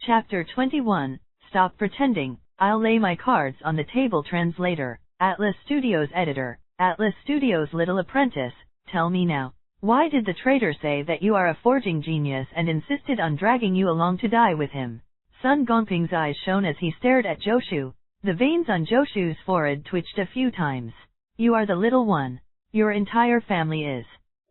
Chapter 21, Stop Pretending, I'll Lay My Cards on the Table. Translator, Atlas Studios Editor, Atlas Studios' Little Apprentice, tell me now. Why did the traitor say that you are a forging genius and insisted on dragging you along to die with him? Sun Gongping's eyes shone as he stared at Joshu. The veins on Joshu's forehead twitched a few times. You are the little one. Your entire family is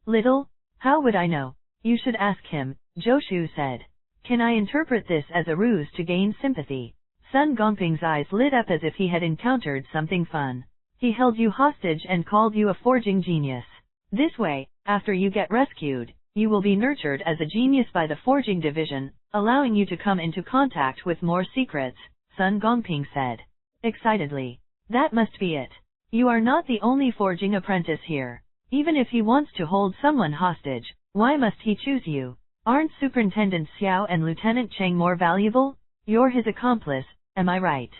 little? How would I know? You should ask him, Joshu said. Can I interpret this as a ruse to gain sympathy? Sun Gongping's eyes lit up as if he had encountered something fun. He held you hostage and called you a forging genius. This way, after you get rescued, you will be nurtured as a genius by the forging division, allowing you to come into contact with more secrets, Sun Gongping said excitedly. That must be it. You are not the only forging apprentice here. Even if he wants to hold someone hostage, why must he choose you? Aren't Superintendent Xiao and Lieutenant Cheng more valuable? You're his accomplice, am I right?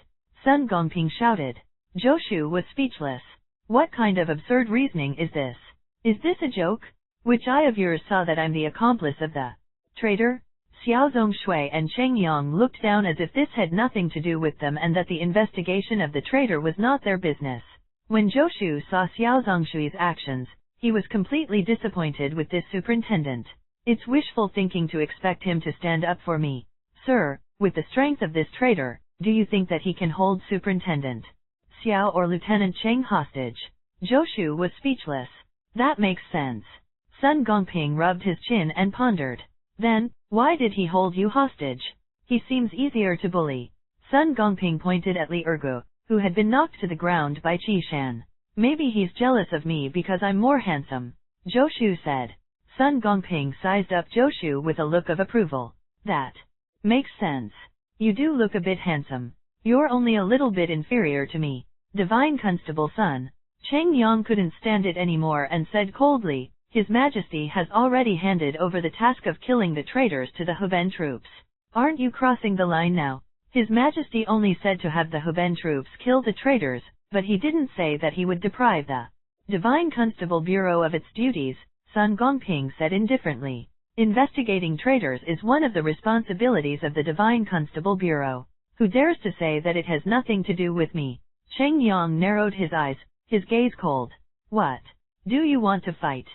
Sun Gongping shouted. Joshu was speechless. What kind of absurd reasoning is this? Is this a joke? Which eye of yours saw that I'm the accomplice of the traitor? Xiao Zongshui and Cheng Yang looked down as if this had nothing to do with them and that the investigation of the traitor was not their business. When Joshu saw Xiao Zongshui's actions, he was completely disappointed with this superintendent. It's wishful thinking to expect him to stand up for me. Sir, with the strength of this traitor, do you think that he can hold Superintendent Xiao or Lieutenant Cheng hostage? Joshu was speechless. That makes sense. Sun Gongping rubbed his chin and pondered. Then, why did he hold you hostage? He seems easier to bully. Sun Gongping pointed at Li Ergu, who had been knocked to the ground by Qi Shan. Maybe he's jealous of me because I'm more handsome, Joshu said. Sun Gongping sized up Joshu with a look of approval. That makes sense. You do look a bit handsome. You're only a little bit inferior to me, Divine Constable Sun. Cheng Yang couldn't stand it anymore and said coldly, His Majesty has already handed over the task of killing the traitors to the Huben troops. Aren't you crossing the line now? His Majesty only said to have the Huben troops kill the traitors, but he didn't say that he would deprive the Divine Constable Bureau of its duties, Sun Gongping said indifferently. Investigating traitors is one of the responsibilities of the Divine Constable Bureau. Who dares to say that it has nothing to do with me? Cheng Yang narrowed his eyes, his gaze cold. What? Do you want to fight?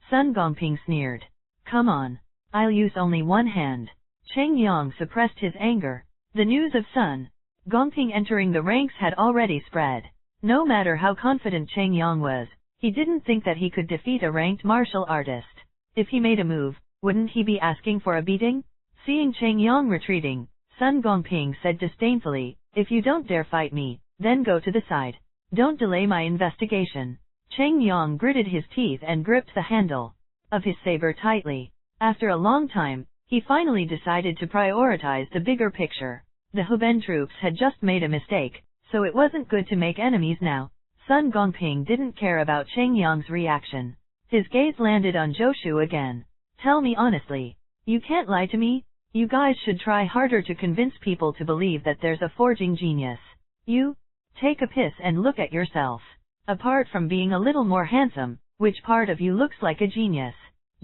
Sun Gongping sneered. Come on. I'll use only one hand. Cheng Yang suppressed his anger. The news of Sun Gongping entering the ranks had already spread. No matter how confident Cheng Yang was, he didn't think that he could defeat a ranked martial artist. If he made a move, wouldn't he be asking for a beating? Seeing Cheng Yang retreating, Sun Gongping said disdainfully, If you don't dare fight me, then go to the side. Don't delay my investigation. Cheng Yang gritted his teeth and gripped the handle of his saber tightly. After a long time, he finally decided to prioritize the bigger picture. The Huben troops had just made a mistake, so it wasn't good to make enemies now. Sun Gongping didn't care about Cheng Yang's reaction. His gaze landed on Joshu again. Tell me honestly. You can't lie to me? You guys should try harder to convince people to believe that there's a forging genius. You? Take a piss and look at yourself. Apart from being a little more handsome, which part of you looks like a genius?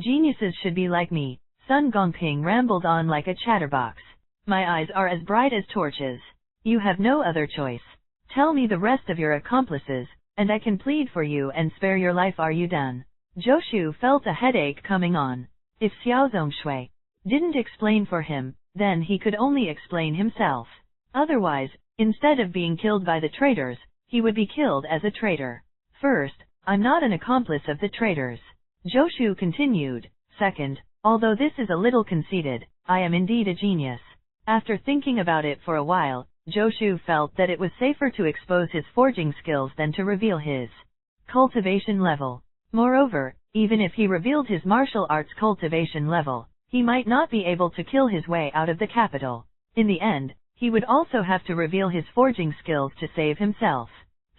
Geniuses should be like me. Sun Gongping rambled on like a chatterbox. My eyes are as bright as torches. You have no other choice. Tell me the rest of your accomplices, and I can plead for you and spare your life. Are you done? Joshu felt a headache coming on. If Xiao Zongshui didn't explain for him, then he could only explain himself. Otherwise, instead of being killed by the traitors, he would be killed as a traitor. First, I'm not an accomplice of the traitors, Joshu continued. Second, although this is a little conceited, I am indeed a genius. After thinking about it for a while, Joshu felt that it was safer to expose his forging skills than to reveal his cultivation level. Moreover, even if he revealed his martial arts cultivation level, he might not be able to kill his way out of the capital. In the end, he would also have to reveal his forging skills to save himself.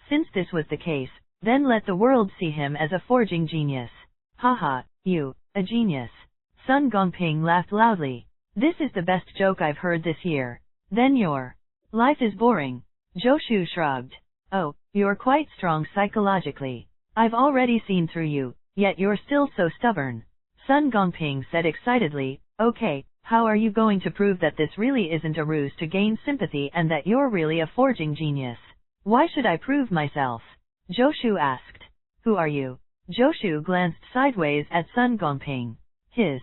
Since this was the case, then let the world see him as a forging genius. Haha, you, a genius. Sun Gongping laughed loudly. This is the best joke I've heard this year. Then your life is boring. Joshu shrugged. Oh, you're quite strong psychologically. I've already seen through you, yet you're still so stubborn. Sun Gongping said excitedly, Okay, How are you going to prove that this really isn't a ruse to gain sympathy and that you're really a forging genius? Why should I prove myself? Joshu asked. Who are you? Joshu glanced sideways at Sun Gongping. His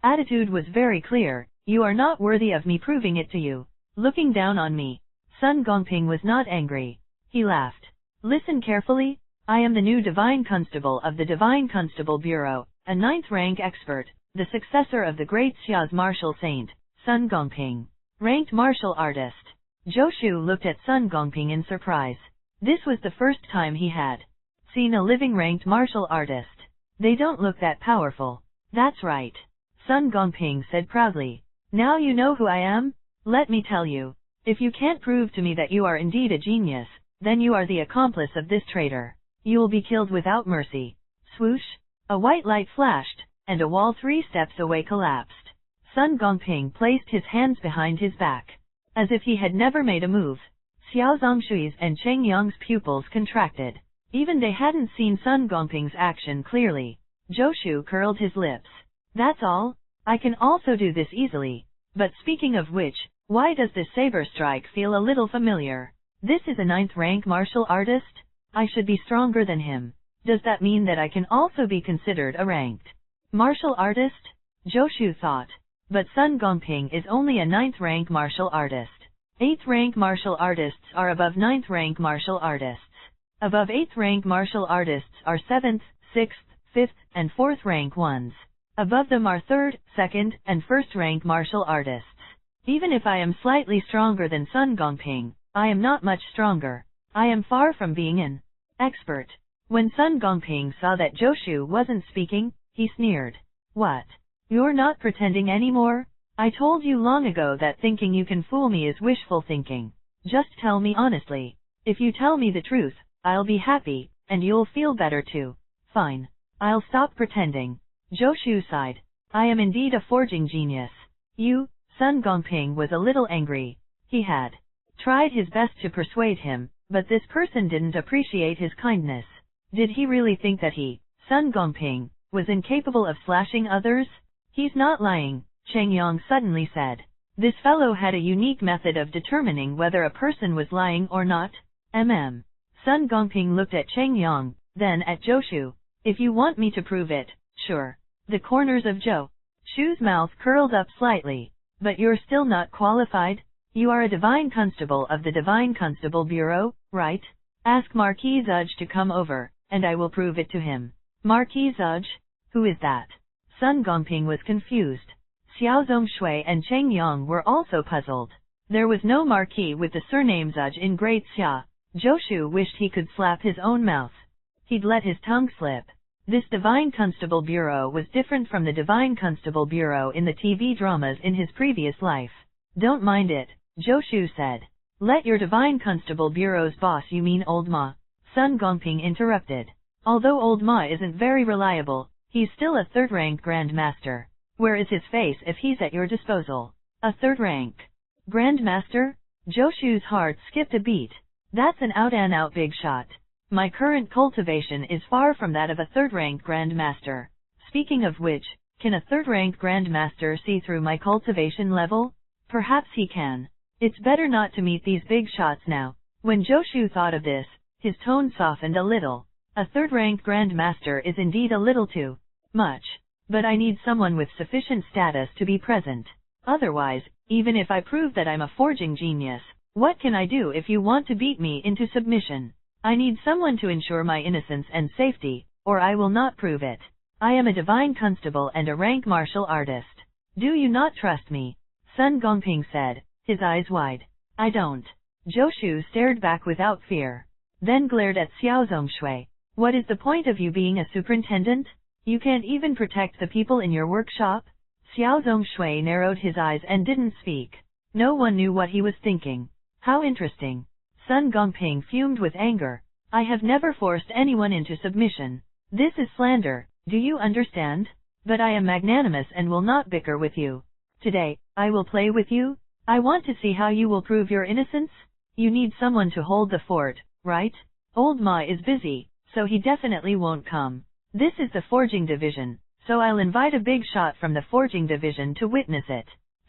attitude was very clear. You are not worthy of me proving it to you. Looking down on me. Sun Gongping was not angry. He laughed. Listen carefully. I am the new Divine Constable of the Divine Constable Bureau, a 9th rank expert, the successor of the great Xia's martial saint, Sun Gongping. Ranked martial artist. Joshu looked at Sun Gongping in surprise. This was the first time he had seen a living ranked martial artist. They don't look that powerful. That's right. Sun Gongping said proudly. Now you know who I am? Let me tell you. If you can't prove to me that you are indeed a genius, then you are the accomplice of this traitor. You will be killed without mercy. Swoosh! A white light flashed, and a wall 3 steps away collapsed. Sun Gongping placed his hands behind his back, as if he had never made a move. Xiao Zongshui's and Cheng Yang's pupils contracted. Even they hadn't seen Sun Gongping's action clearly. Joshu curled his lips. That's all? I can also do this easily. But speaking of which, why does this saber strike feel a little familiar? This is a 9th rank martial artist? I should be stronger than him. Does that mean that I can also be considered a ranked martial artist? Joshu thought. But Sun Gongping is only a 9th rank martial artist. 8th rank martial artists are above 9th rank martial artists. Above 8th rank martial artists are 7th, 6th, 5th, and 4th rank ones. Above them are 3rd, 2nd, and 1st rank martial artists. Even if I am slightly stronger than Sun Gongping, I am not much stronger. I am far from being an expert. When Sun Gongping saw that Joshu wasn't speaking, he sneered. What? You're not pretending anymore? I told you long ago that thinking you can fool me is wishful thinking. Just tell me honestly. If you tell me the truth, I'll be happy, and you'll feel better too. Fine. I'll stop pretending. Joshu sighed. I am indeed a forging genius. You, Sun Gongping was a little angry. He had tried his best to persuade him, but this person didn't appreciate his kindness. Did he really think that he, Sun Gongping, was incapable of slashing others? He's not lying, Cheng Yang suddenly said. This fellow had a unique method of determining whether a person was lying or not. Sun Gongping looked at Cheng Yang, then at Joshu. If you want me to prove it, sure. The corners of Joshu's mouth curled up slightly. But you're still not qualified? You are a Divine Constable of the Divine Constable Bureau, right? Ask Marquis Zudge to come over, and I will prove it to him. Marquis Zudge? Who is that? Sun Gongping was confused. Xiao Zongshui and Cheng Yang were also puzzled. There was no Marquis with the surname Zudge in Great Xia. Joshu wished he could slap his own mouth. He'd let his tongue slip. This Divine Constable Bureau was different from the Divine Constable Bureau in the TV dramas in his previous life. Don't mind it, Joshu said. Let your Divine Constable Bureau's boss, you mean Old Ma? Sun Gongping interrupted. Although Old Ma isn't very reliable, he's still a 3rd rank Grand Master. Where is his face if he's at your disposal? A 3rd rank Grand Master? Joshu's heart skipped a beat. That's an out-and-out big shot. My current cultivation is far from that of a 3rd rank Grand Master. Speaking of which, can a 3rd rank Grand Master see through my cultivation level? Perhaps he can. It's better not to meet these big shots now. When Joshu thought of this, his tone softened a little. A 3rd rank Grand Master is indeed a little too much. But I need someone with sufficient status to be present. Otherwise, even if I prove that I'm a forging genius, what can I do if you want to beat me into submission? I need someone to ensure my innocence and safety, or I will not prove it. I am a Divine Constable and a rank martial artist. Do you not trust me? Sun Gongping said, his eyes wide. I don't. Joshu stared back without fear. Then glared at Xiao Zongshui. What is the point of you being a superintendent? You can't even protect the people in your workshop? Xiao Zongshui narrowed his eyes and didn't speak. No one knew what he was thinking. How interesting. Sun Gongping fumed with anger. I have never forced anyone into submission. This is slander, do you understand? But I am magnanimous and will not bicker with you. Today, I will play with you. I want to see how you will prove your innocence. You need someone to hold the fort, right? Old Ma is busy, so he definitely won't come. This is the forging division, so I'll invite a big shot from the forging division to witness it.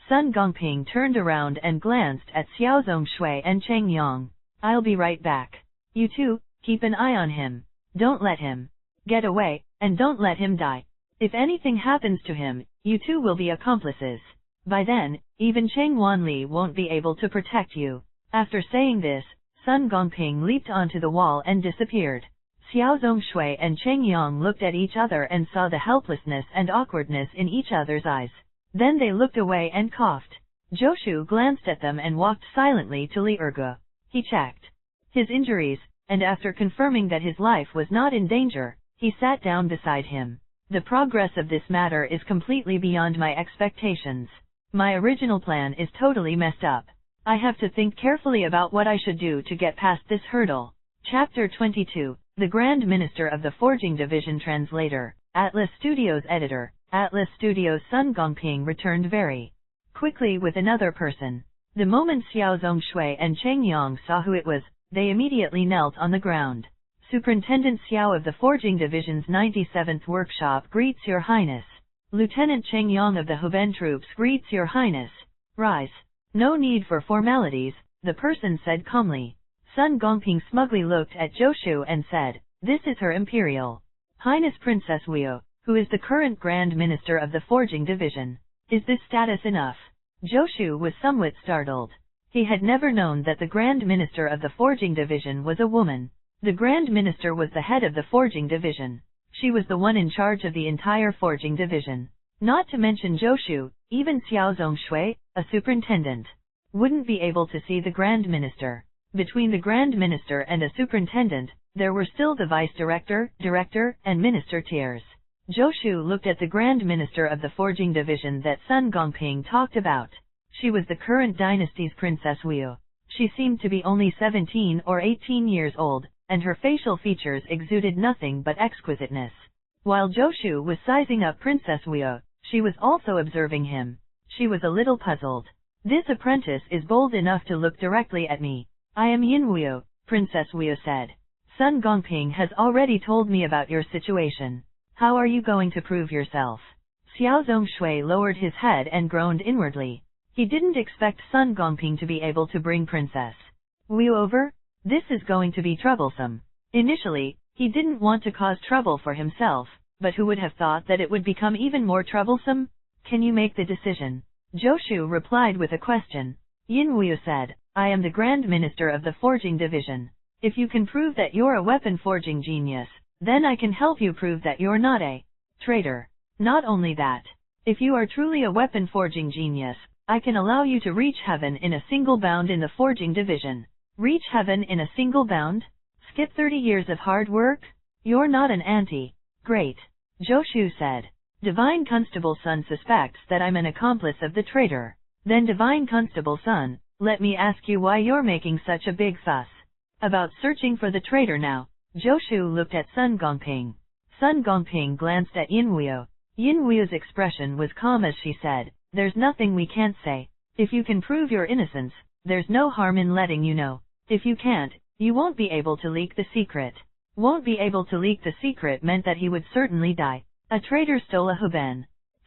Sun Gongping turned around and glanced at Xiao Zongshui and Cheng Yang. I'll be right back. You two, keep an eye on him. Don't let him get away, and don't let him die. If anything happens to him, you two will be accomplices. By then, even Cheng Wanli won't be able to protect you. After saying this, Sun Gongping leaped onto the wall and disappeared. Xiao Zongshui and Cheng Yang looked at each other and saw the helplessness and awkwardness in each other's eyes. Then they looked away and coughed. Joshu glanced at them and walked silently to Li Erge. He checked his injuries, and after confirming that his life was not in danger, he sat down beside him. The progress of this matter is completely beyond my expectations. My original plan is totally messed up. I have to think carefully about what I should do to get past this hurdle. Chapter 22. The Grand Minister of the Forging Division. Translator. Atlas Studios Editor. Atlas Studios. Sun Gongping returned very quickly with another person. The moment Xiao Zongshui and Cheng Yang saw who it was, they immediately knelt on the ground. Superintendent Xiao of the Forging Division's 97th Workshop greets Your Highness. Lieutenant Cheng Yang of the Huben Troops greets Your Highness. Rise. No need for formalities, the person said calmly. Sun Gongping smugly looked at Joshu and said, This is Her Imperial Highness Princess Wu, who is the current Grand Minister of the Forging Division. Is this status enough? Joshu was somewhat startled. He had never known that the Grand Minister of the Forging Division was a woman. The Grand Minister was the head of the Forging Division. She was the one in charge of the entire Forging Division. Not to mention Joshu, even Xiao Zongshui, a superintendent, wouldn't be able to see the Grand Minister. Between the Grand Minister and a superintendent, there were still the Vice Director, Director, and Minister tiers. Joshu looked at the Grand Minister of the Forging Division that Sun Gongping talked about. She was the current dynasty's Princess Wu. She seemed to be only 17 or 18 years old, and her facial features exuded nothing but exquisiteness. While Joshu was sizing up Princess Wu, she was also observing him. She was a little puzzled. This apprentice is bold enough to look directly at me. I am Yin Wu, Princess Wu said. Sun Gongping has already told me about your situation. How are you going to prove yourself? Xiao Zongshui lowered his head and groaned inwardly. He didn't expect Sun Gongping to be able to bring Princess Wu over. This is going to be troublesome. Initially, he didn't want to cause trouble for himself, but who would have thought that it would become even more troublesome? Can you make the decision? Joshu replied with a question. Yin Wu said, I am the Grand Minister of the Forging Division. If you can prove that you're a weapon forging genius, then I can help you prove that you're not a traitor. Not only that, if you are truly a weapon forging genius, I can allow you to reach heaven in a single bound in the Forging Division. Reach heaven in a single bound? Skip 30 years of hard work? You're not an anti-great. Joshu said. Divine Constable Sun suspects that I'm an accomplice of the traitor. Then Divine Constable Sun, let me ask you why you're making such a big fuss about searching for the traitor now. Joshu looked at Sun Gongping. Sun Gongping glanced at Yin Wu. Yin Wu's expression was calm as she said, There's nothing we can't say. If you can prove your innocence, there's no harm in letting you know. If you can't, you won't be able to leak the secret. Won't be able to leak the secret meant that he would certainly die. A traitor stole a Huben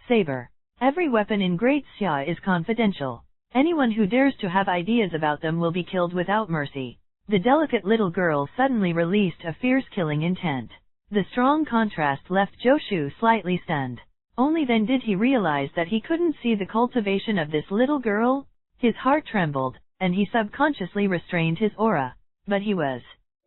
saber. Every weapon in Great Xia is confidential. Anyone who dares to have ideas about them will be killed without mercy. The delicate little girl suddenly released a fierce killing intent. The strong contrast left Joshu slightly stunned. Only then did he realize that he couldn't see the cultivation of this little girl. His heart trembled, and he subconsciously restrained his aura. But he was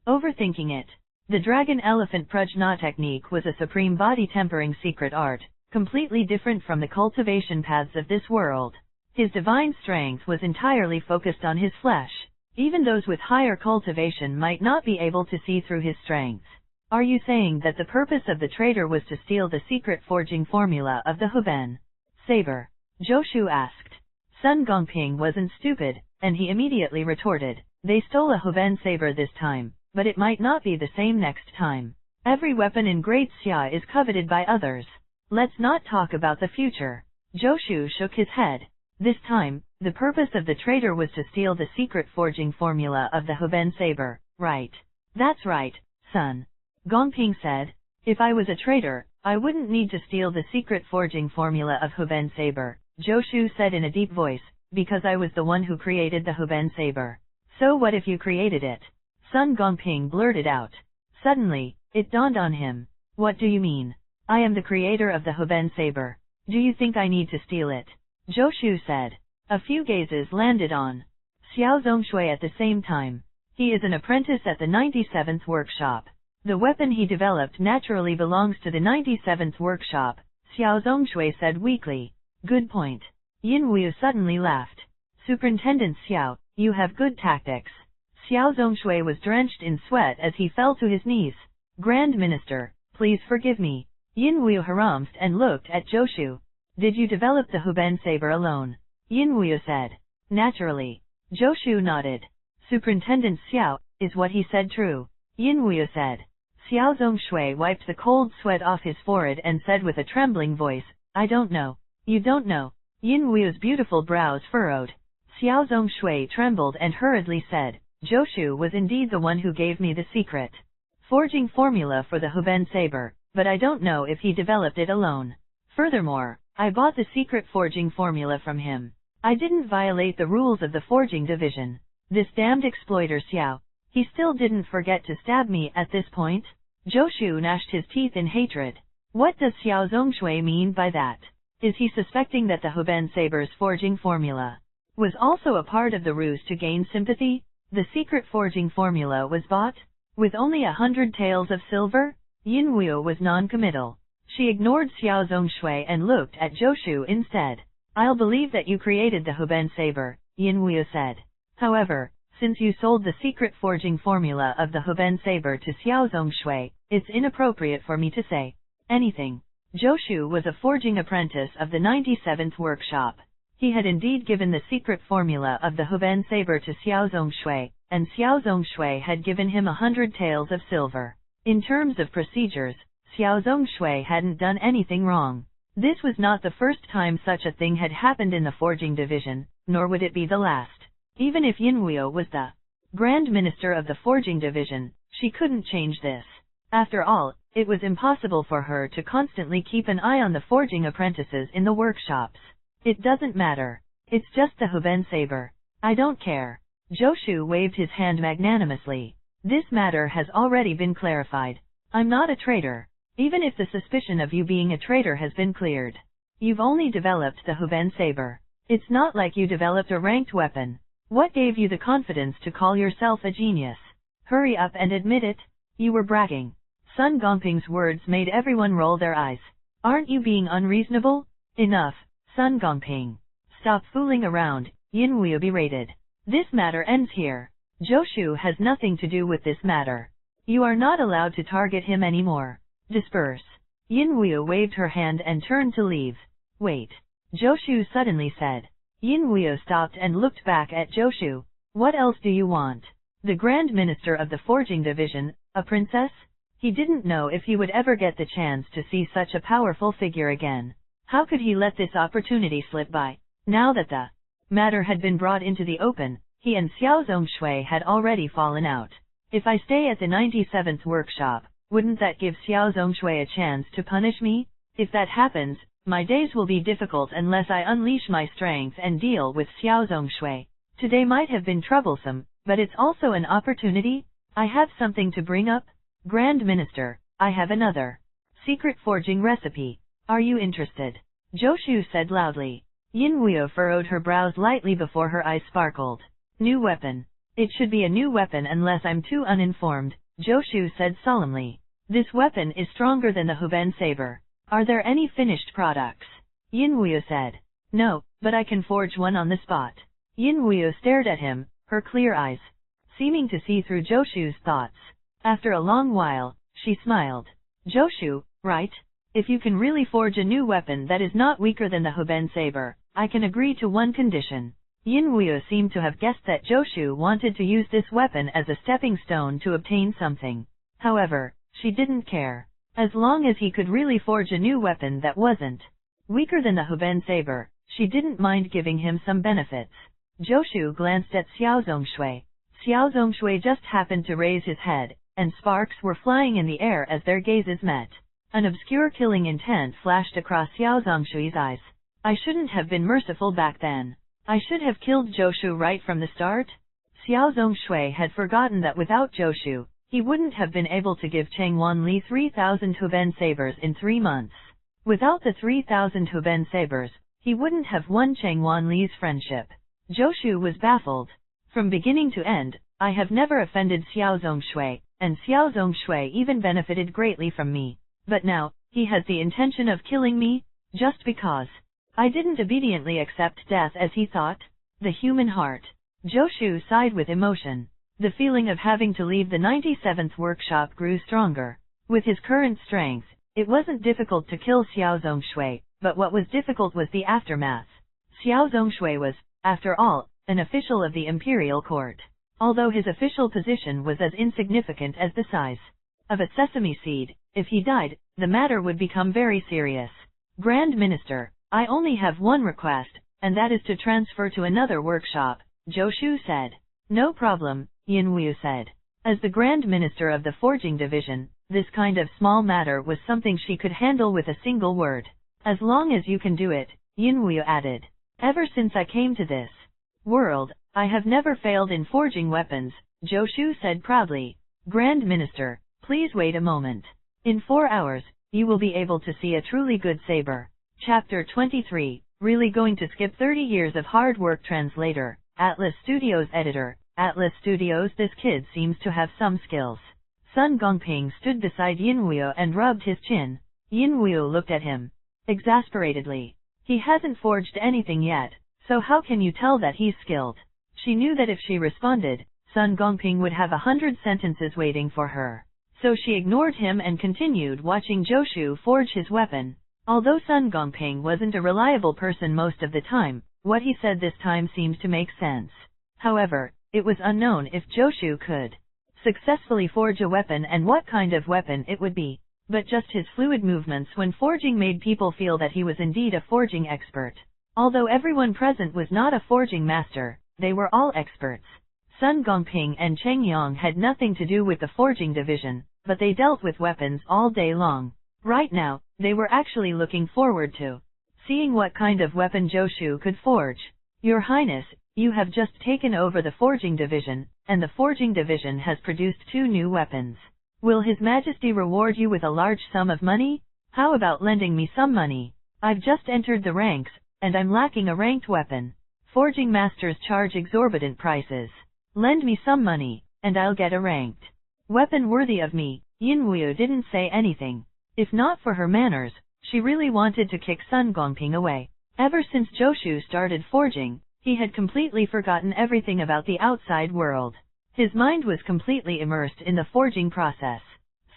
overthinking it. The Dragon Elephant Prajna technique was a supreme body tempering secret art, completely different from the cultivation paths of this world. His divine strength was entirely focused on his flesh. Even those with higher cultivation might not be able to see through his strength. Are you saying that the purpose of the traitor was to steal the secret forging formula of the Huben saber? Joshu asked. Sun Gongping wasn't stupid, and he immediately retorted, They stole a Huben saber this time, but it might not be the same next time. Every weapon in Great Xia is coveted by others. Let's not talk about the future. Joshu shook his head. This time, the purpose of the traitor was to steal the secret forging formula of the Huben saber, right? That's right, Sun Gongping said. If I was a traitor, I wouldn't need to steal the secret forging formula of Huben saber. Joshu said in a deep voice, because I was the one who created the Huben saber. So what if you created it? Sun Gongping blurted out. Suddenly, it dawned on him. What do you mean? I am the creator of the Huben saber. Do you think I need to steal it? Joshu said. A few gazes landed on Xiao Zongshui at the same time. He is an apprentice at the 97th workshop. The weapon he developed naturally belongs to the 97th workshop, Xiao Zongshui said weakly. Good point. Yin Wu suddenly laughed. Superintendent Xiao, you have good tactics. Xiao Zongshui was drenched in sweat as he fell to his knees. Grand Minister, please forgive me. Yin Wu harumphed and looked at Joshu. Did you develop the Huben saber alone? Yin Wu said. Naturally. Joshu nodded. Superintendent Xiao, is what he said true? Yin Wu said. Xiao Zongshui wiped the cold sweat off his forehead and said with a trembling voice, I don't know. You don't know. Yin Wu's beautiful brows furrowed. Xiao Zongshui trembled and hurriedly said, Joshu was indeed the one who gave me the secret forging formula for the Huben saber, but I don't know if he developed it alone. Furthermore, I bought the secret forging formula from him. I didn't violate the rules of the forging division. This damned exploiter Xiao. He still didn't forget to stab me at this point? Joshu gnashed his teeth in hatred. What does Xiao Zongshui mean by that? Is he suspecting that the Huben saber's forging formula was also a part of the ruse to gain sympathy? The secret forging formula was bought with only 100 taels of silver? Yin Wu was non-committal. She ignored Xiao Zongshui and looked at Joshu instead. I'll believe that you created the Huben saber, Yin Wu said. However, since you sold the secret forging formula of the Huben saber to Xiao Zongshui, it's inappropriate for me to say anything. Joshu was a forging apprentice of the 97th workshop. He had indeed given the secret formula of the Huben saber to Xiao Zongshui, and Xiao Zongshui had given him 100 taels of silver. In terms of procedures, Xiao Zongshui hadn't done anything wrong. This was not the first time such a thing had happened in the forging division, nor would it be the last. Even if Yin Wu was the Grand Minister of the forging division, she couldn't change this. After all, it was impossible for her to constantly keep an eye on the forging apprentices in the workshops. It doesn't matter. It's just the Huben saber. I don't care. Joshu waved his hand magnanimously. This matter has already been clarified. I'm not a traitor. Even if the suspicion of you being a traitor has been cleared. You've only developed the Huben saber. It's not like you developed a ranked weapon. What gave you the confidence to call yourself a genius? Hurry up and admit it. You were bragging. Sun Gongping's words made everyone roll their eyes. Aren't you being unreasonable? Enough, Sun Gongping. Stop fooling around, Yin Wu berated. This matter ends here. Joshu has nothing to do with this matter. You are not allowed to target him anymore. Disperse. Yin Wu waved her hand and turned to leave. Wait. Joshu suddenly said. Yin Wu stopped and looked back at Joshu. What else do you want? The Grand Minister of the Forging Division, a princess? He didn't know if he would ever get the chance to see such a powerful figure again. How could he let this opportunity slip by? Now that the matter had been brought into the open, he and Xiao Zongshui had already fallen out. If I stay at the 97th workshop, wouldn't that give Xiao Zongshui a chance to punish me? If that happens, my days will be difficult unless I unleash my strength and deal with Xiao Zongshui. Today might have been troublesome, but it's also an opportunity. I have something to bring up. Grand Minister, I have another secret forging recipe. Are you interested? Joshu said loudly. Yin Wu furrowed her brows lightly before her eyes sparkled. New weapon. It should be a new weapon unless I'm too uninformed, Joshu said solemnly. This weapon is stronger than the Huben saber. Are there any finished products? Yin Wu said. No, but I can forge one on the spot. Yin Wu stared at him, her clear eyes seeming to see through Joshu's thoughts. After a long while, she smiled. Joshu, right? If you can really forge a new weapon that is not weaker than the Huben saber, I can agree to one condition. Yin Wu seemed to have guessed that Joshu wanted to use this weapon as a stepping stone to obtain something. However, she didn't care. As long as he could really forge a new weapon that wasn't weaker than the Huben saber, she didn't mind giving him some benefits. Joshu glanced at Xiao Zongshui. Xiao Zongshui just happened to raise his head, and sparks were flying in the air as their gazes met. An obscure killing intent flashed across Xiao Zongshui's eyes. I shouldn't have been merciful back then. I should have killed Joshu right from the start. Xiao Zongshui had forgotten that without Joshu, he wouldn't have been able to give Cheng Wanli 3,000 Huben sabers in 3 months. Without the 3,000 Huben sabers, he wouldn't have won Cheng Wanli's friendship. Joshu was baffled. From beginning to end, I have never offended Xiao Zongshui, and Xiao Zongshui even benefited greatly from me. But now, he has the intention of killing me, just because I didn't obediently accept death as he thought. The human heart. Joshu sighed with emotion. The feeling of having to leave the 97th workshop grew stronger. With his current strength, it wasn't difficult to kill Xiao Zongshui, but what was difficult was the aftermath. Xiao Zongshui was, after all, an official of the imperial court. Although his official position was as insignificant as the size of a sesame seed, if he died, the matter would become very serious. Grand Minister, I only have one request, and that is to transfer to another workshop, Joshu said. No problem, Yinwu said. As the Grand Minister of the Forging Division, this kind of small matter was something she could handle with a single word. As long as you can do it, Yinwu added. Ever since I came to this world, I have never failed in forging weapons, Joshu said proudly. Grand Minister, please wait a moment. In 4 hours, you will be able to see a truly good saber. Chapter 23, Really Going to Skip 30 Years of Hard Work. Translator, Atlas Studios Editor, Atlas Studios. This kid seems to have some skills. Sun Gongping stood beside Yinwu and rubbed his chin. Yinwu looked at him exasperatedly. He hasn't forged anything yet, so how can you tell that he's skilled? She knew that if she responded, Sun Gongping would have 100 sentences waiting for her. So she ignored him and continued watching Joshu forge his weapon. Although Sun Gongping wasn't a reliable person most of the time, what he said this time seemed to make sense. However, it was unknown if Joshu could successfully forge a weapon and what kind of weapon it would be. But just his fluid movements when forging made people feel that he was indeed a forging expert. Although everyone present was not a forging master, they were all experts. Sun Gongping and Cheng Yang had nothing to do with the forging division, but they dealt with weapons all day long. Right now, they were actually looking forward to seeing what kind of weapon Joshu could forge. Your Highness, you have just taken over the forging division, and the forging division has produced 2 new weapons. Will His Majesty reward you with a large sum of money? How about lending me some money? I've just entered the ranks, and I'm lacking a ranked weapon. Forging masters charge exorbitant prices. Lend me some money, and I'll get a ranked weapon worthy of me. Yinwu didn't say anything. If not for her manners, she really wanted to kick Sun Gongping away. Ever since Joshu started forging, he had completely forgotten everything about the outside world. His mind was completely immersed in the forging process.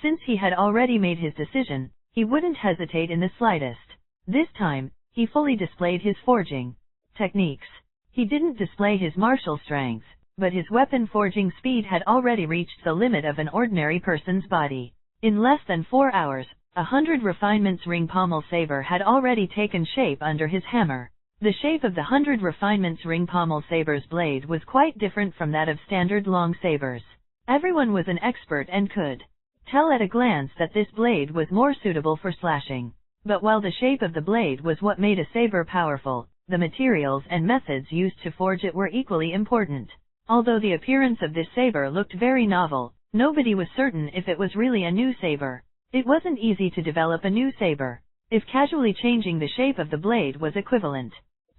Since he had already made his decision, he wouldn't hesitate in the slightest. This time, he fully displayed his forging techniques. He didn't display his martial strength, but his weapon forging speed had already reached the limit of an ordinary person's body. In less than 4 hours, 100 refinements ring pommel saber had already taken shape under his hammer. The shape of the 100 refinements ring pommel saber's blade was quite different from that of standard long sabers. Everyone was an expert and could tell at a glance that this blade was more suitable for slashing. But while the shape of the blade was what made a saber powerful, the materials and methods used to forge it were equally important. Although the appearance of this saber looked very novel, nobody was certain if it was really a new saber. It wasn't easy to develop a new saber, if casually changing the shape of the blade was equivalent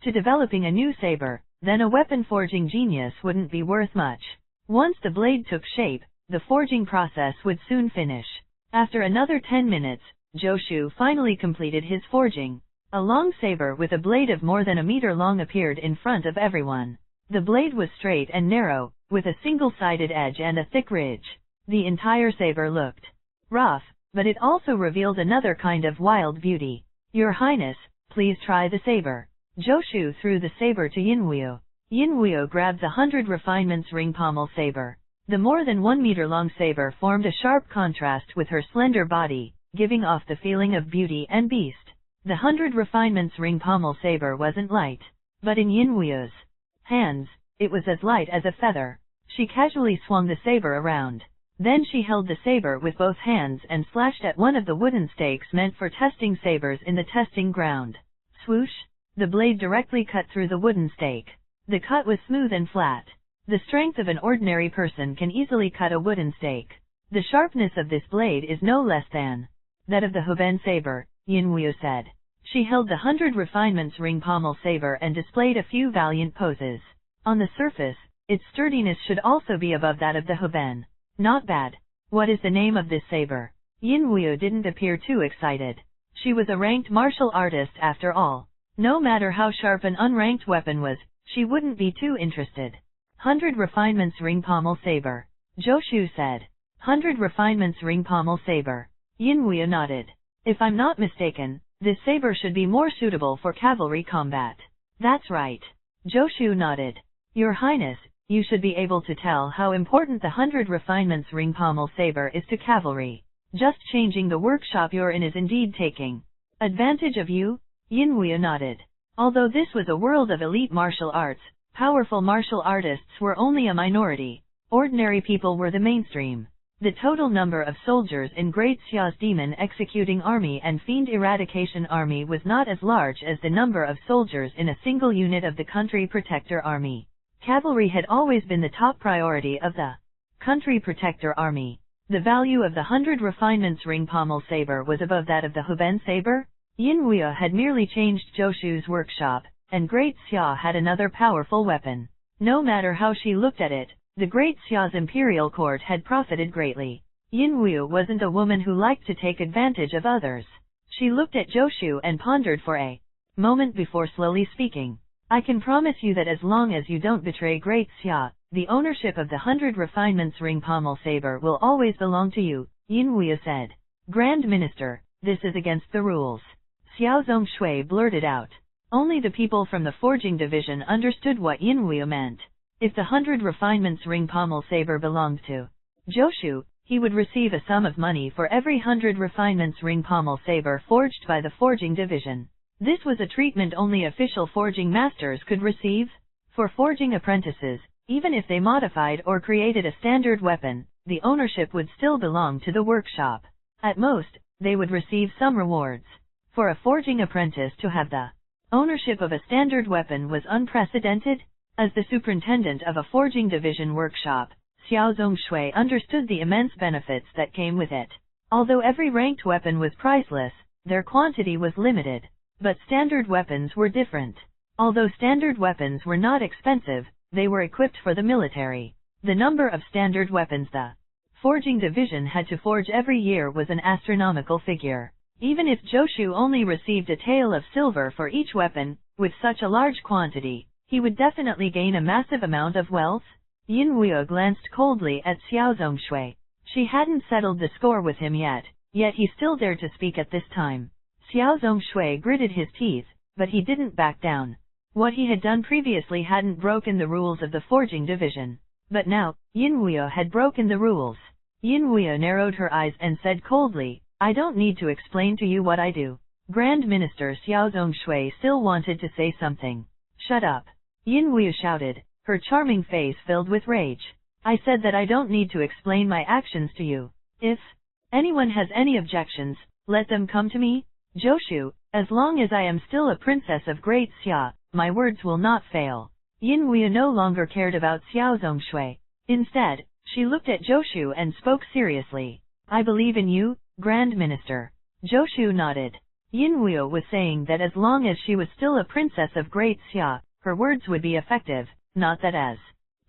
to developing a new saber, then a weapon forging genius wouldn't be worth much. Once the blade took shape, the forging process would soon finish. After another 10 minutes, Joshu finally completed his forging. A long saber with a blade of more than a meter long appeared in front of everyone. The blade was straight and narrow, with a single-sided edge and a thick ridge. The entire saber looked rough, but it also revealed another kind of wild beauty. Your Highness, please try the saber. Joshu threw the saber to Yinwu. Yinwu grabbed the 100 refinements ring pommel saber. The more than 1 meter long saber formed a sharp contrast with her slender body, giving off the feeling of beauty and beast. The 100 refinements ring pommel saber wasn't light, but in Yinwu's hands, it was as light as a feather. She casually swung the saber around. Then she held the saber with both hands and slashed at one of the wooden stakes meant for testing sabers in the testing ground. Swoosh! The blade directly cut through the wooden stake. The cut was smooth and flat. The strength of an ordinary person can easily cut a wooden stake. The sharpness of this blade is no less than that of the Hoben saber, Yinwuyo said. She held the 100 refinements ring pommel saber and displayed a few valiant poses. On the surface, its sturdiness should also be above that of the Hoben. Not bad. What is the name of this saber? Yinwuyo didn't appear too excited. She was a ranked martial artist after all. No matter how sharp an unranked weapon was, she wouldn't be too interested. 100 refinements ring pommel saber. Joshu said. 100 refinements ring pommel saber. Yinwuyo nodded. If I'm not mistaken, this saber should be more suitable for cavalry combat. That's right. Joshu nodded. Your Highness, you should be able to tell how important the 100 refinements ring pommel saber is to cavalry. Just changing the workshop you're in is indeed taking advantage of you? Yinwuyo nodded. Although this was a world of elite martial arts, powerful martial artists were only a minority. Ordinary people were the mainstream. The total number of soldiers in Great Xia's Demon Executing Army and Fiend Eradication Army was not as large as the number of soldiers in a single unit of the Country Protector Army. Cavalry had always been the top priority of the Country Protector Army. The value of the 100 refinements ring pommel saber was above that of the Hoben saber. Yinwuyo had merely changed Joshu's workshop, and Great Xia had another powerful weapon. No matter how she looked at it, the Great Xia's imperial court had profited greatly. Yinwuyo wasn't a woman who liked to take advantage of others. She looked at Joshu and pondered for a moment before slowly speaking. I can promise you that as long as you don't betray Great Xia, the ownership of the 100 refinements ring pommel saber will always belong to you, Yinwuyo said. Grand Minister, this is against the rules. Xiao Zongshui blurted out. Only the people from the forging division understood what Yinwuyo meant. If the 100 refinements ring pommel saber belonged to Joshu, he would receive a sum of money for every 100 refinements ring pommel saber forged by the forging division. This was a treatment only official forging masters could receive. For forging apprentices, even if they modified or created a standard weapon, the ownership would still belong to the workshop. At most, they would receive some rewards. For a forging apprentice to have the ownership of a standard weapon was unprecedented. As the superintendent of a forging division workshop, Xiao Zongshui understood the immense benefits that came with it. Although every ranked weapon was priceless, their quantity was limited. But standard weapons were different. Although standard weapons were not expensive, they were equipped for the military. The number of standard weapons the forging division had to forge every year was an astronomical figure. Even if Joshu only received a tael of silver for each weapon, with such a large quantity, he would definitely gain a massive amount of wealth. Yinwuyo glanced coldly at Xiao Zongshui. She hadn't settled the score with him yet he still dared to speak at this time. Xiao Zongshui gritted his teeth, but he didn't back down. What he had done previously hadn't broken the rules of the forging division. But now, Yinwuyo had broken the rules. Yinwuyo narrowed her eyes and said coldly, I don't need to explain to you what I do. Grand Minister Xiao Zongshui still wanted to say something. Shut up. Yinwuyo shouted, her charming face filled with rage. I said that I don't need to explain my actions to you. If anyone has any objections, let them come to me. Joshu, as long as I am still a princess of Great Xia, my words will not fail. Yinwuyo no longer cared about Xiao Zongshui. Instead, she looked at Joshu and spoke seriously. I believe in you, Grand Minister. Joshu nodded. Yinwuyo was saying that as long as she was still a princess of Great Xia, her words would be effective, not that as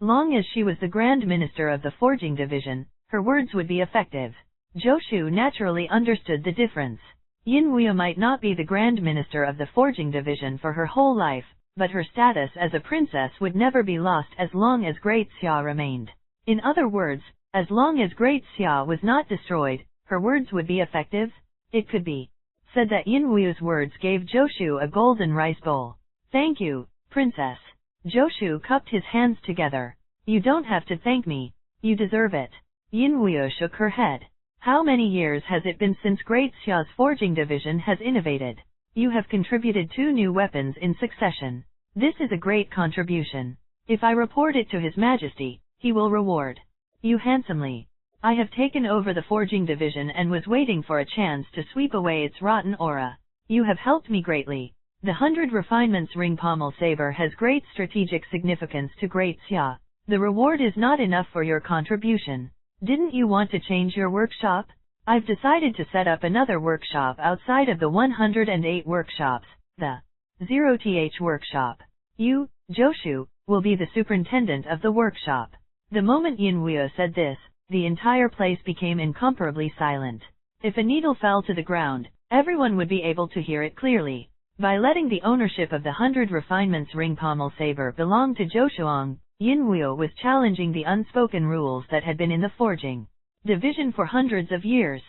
long as she was the Grand Minister of the Forging Division, her words would be effective. Joshu naturally understood the difference. Yinwuyo might not be the Grand Minister of the Forging Division for her whole life, but her status as a princess would never be lost as long as Great Xia remained. In other words, as long as Great Xia was not destroyed, her words would be effective. It could be said that Yinwuyo's words gave Joshu a golden rice bowl. Thank you, Princess. Joshu cupped his hands together. You don't have to thank me. You deserve it. Yinwuyo shook her head. How many years has it been since Great Xia's forging division has innovated? You have contributed 2 new weapons in succession. This is a great contribution. If I report it to His Majesty, he will reward you handsomely. I have taken over the forging division and was waiting for a chance to sweep away its rotten aura. You have helped me greatly. The 100 Refinements ring pommel saber has great strategic significance to Great Xia. The reward is not enough for your contribution. Didn't you want to change your workshop? I've decided to set up another workshop outside of the 108 workshops, the zeroth workshop. You, Joshu, will be the superintendent of the workshop. The moment Yin Huo said this, the entire place became incomparably silent. If a needle fell to the ground, everyone would be able to hear it clearly. By letting the ownership of the 100 Refinements ring pommel saber belong to Joshuang, Yin Huo was challenging the unspoken rules that had been in the forging division for hundreds of years.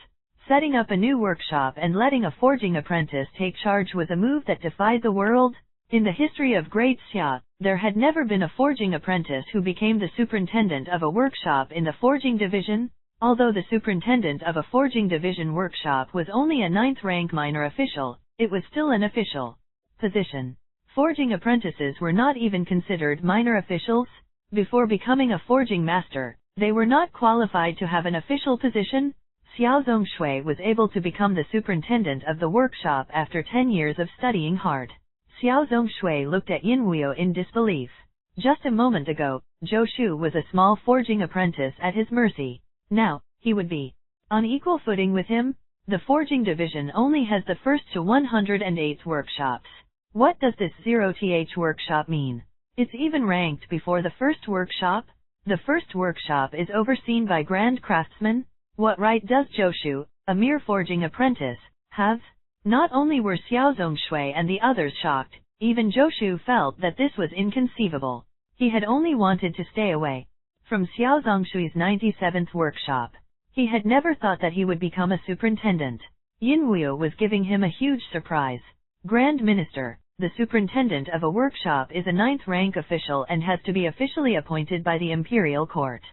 Setting up a new workshop and letting a forging apprentice take charge was a move that defied the world. In the history of Great Xia, there had never been a forging apprentice who became the superintendent of a workshop in the forging division. Although the superintendent of a forging division workshop was only a 9th rank minor official, it was still an official position. Forging apprentices were not even considered minor officials. Before becoming a forging master, they were not qualified to have an official position. Xiao Zongshui was able to become the superintendent of the workshop after 10 years of studying hard. Xiao Zongshui looked at Yin Huo in disbelief. Just a moment ago, Joshu was a small forging apprentice at his mercy. Now, he would be on equal footing with him. The forging division only has the first to 108 workshops. What does this zeroth workshop mean? It's even ranked before the first workshop. The first workshop is overseen by grand craftsmen. What right does Joshu, a mere forging apprentice, have? Not only were Xiao Zongshui and the others shocked, even Joshu felt that this was inconceivable. He had only wanted to stay away from Xiao Zongshui's 97th workshop. He had never thought that he would become a superintendent. Yin Huo was giving him a huge surprise. Grand Minister, the superintendent of a workshop is a 9th rank official and has to be officially appointed by the imperial court.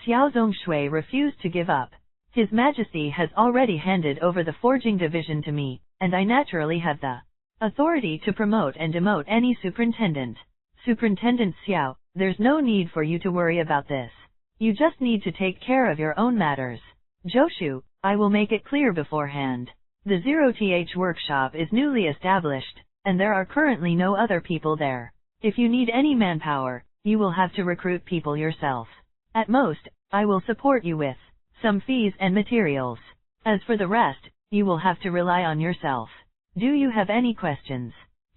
Xiao Zongshui refused to give up. His Majesty has already handed over the forging division to me, and I naturally have the authority to promote and demote any superintendent. Superintendent Xiao, there's no need for you to worry about this. You just need to take care of your own matters. Joshu, I will make it clear beforehand. The zeroth workshop is newly established, and there are currently no other people there. If you need any manpower, you will have to recruit people yourself. At most, I will support you with some fees and materials. As for the rest, you will have to rely on yourself. Do you have any questions?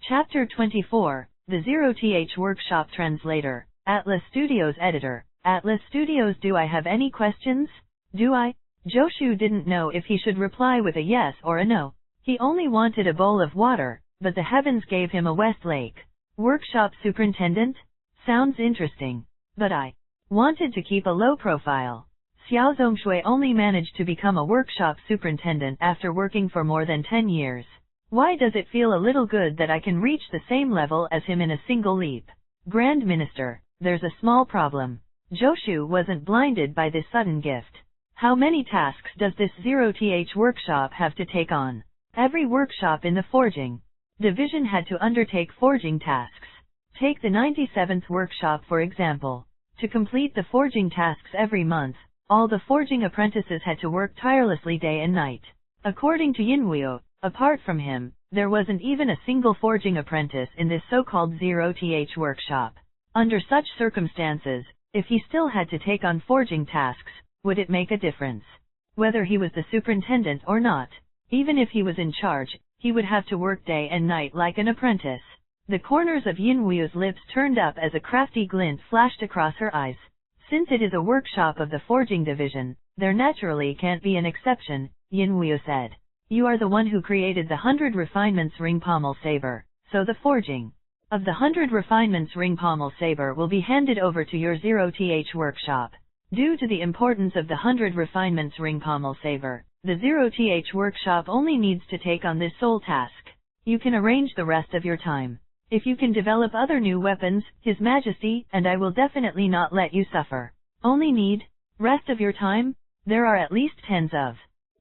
Chapter 24, The zeroth Workshop Translator, Atlas Studios Editor, Atlas Studios. Do I have any questions? Do I? Joshu didn't know if he should reply with a yes or a no. He only wanted a bowl of water, but the heavens gave him a Westlake. Workshop superintendent? Sounds interesting. But I wanted to keep a low profile. Xiao Zongshui only managed to become a workshop superintendent after working for more than 10 years. Why does it feel a little good that I can reach the same level as him in a single leap? Grand Minister, there's a small problem. Joshu wasn't blinded by this sudden gift. How many tasks does this zeroth workshop have to take on? Every workshop in the forging division had to undertake forging tasks. Take the 97th workshop for example. To complete the forging tasks every month, all the forging apprentices had to work tirelessly day and night. According to Yin Huo, apart from him, there wasn't even a single forging apprentice in this so-called zeroth workshop. Under such circumstances, if he still had to take on forging tasks, would it make a difference whether he was the superintendent or not? Even if he was in charge, he would have to work day and night like an apprentice. The corners of Yin Huo's lips turned up as a crafty glint flashed across her eyes. Since it is a workshop of the forging division, there naturally can't be an exception, Yin Huo said. You are the one who created the 100 Refinements ring pommel saber, so the forging of the 100 Refinements ring pommel saber will be handed over to your zeroth workshop. Due to the importance of the 100 Refinements ring pommel saber, the zeroth workshop only needs to take on this sole task. You can arrange the rest of your time. If you can develop other new weapons, His Majesty and I will definitely not let you suffer. Only need rest of your time? There are at least tens of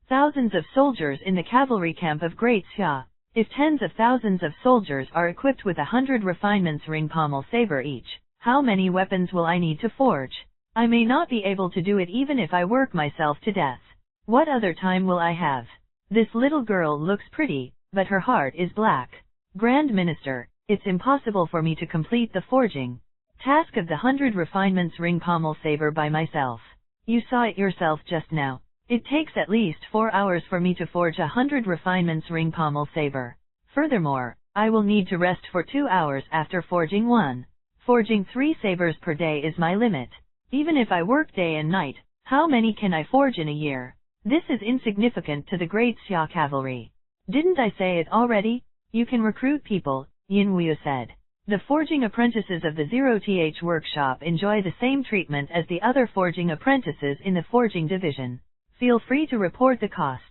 thousands of soldiers in the cavalry camp of Great Xia. If tens of thousands of soldiers are equipped with 100 Refinements ring pommel saber each, how many weapons will I need to forge? I may not be able to do it even if I work myself to death. What other time will I have? This little girl looks pretty, but her heart is black. Grand Minister, it's impossible for me to complete the forging task of the 100 refinements ring pommel saber by myself. You saw it yourself just now. It takes at least 4 hours for me to forge 100 refinements ring pommel saber. Furthermore, I will need to rest for 2 hours after forging one. Forging 3 sabers per day is my limit. Even if I work day and night, how many can I forge in a year? This is insignificant to the great Xia cavalry. Didn't I say it already? You can recruit people, Yin Wuyo said. The forging apprentices of the zeroth workshop enjoy the same treatment as the other forging apprentices in the forging division. Feel free to report the costs.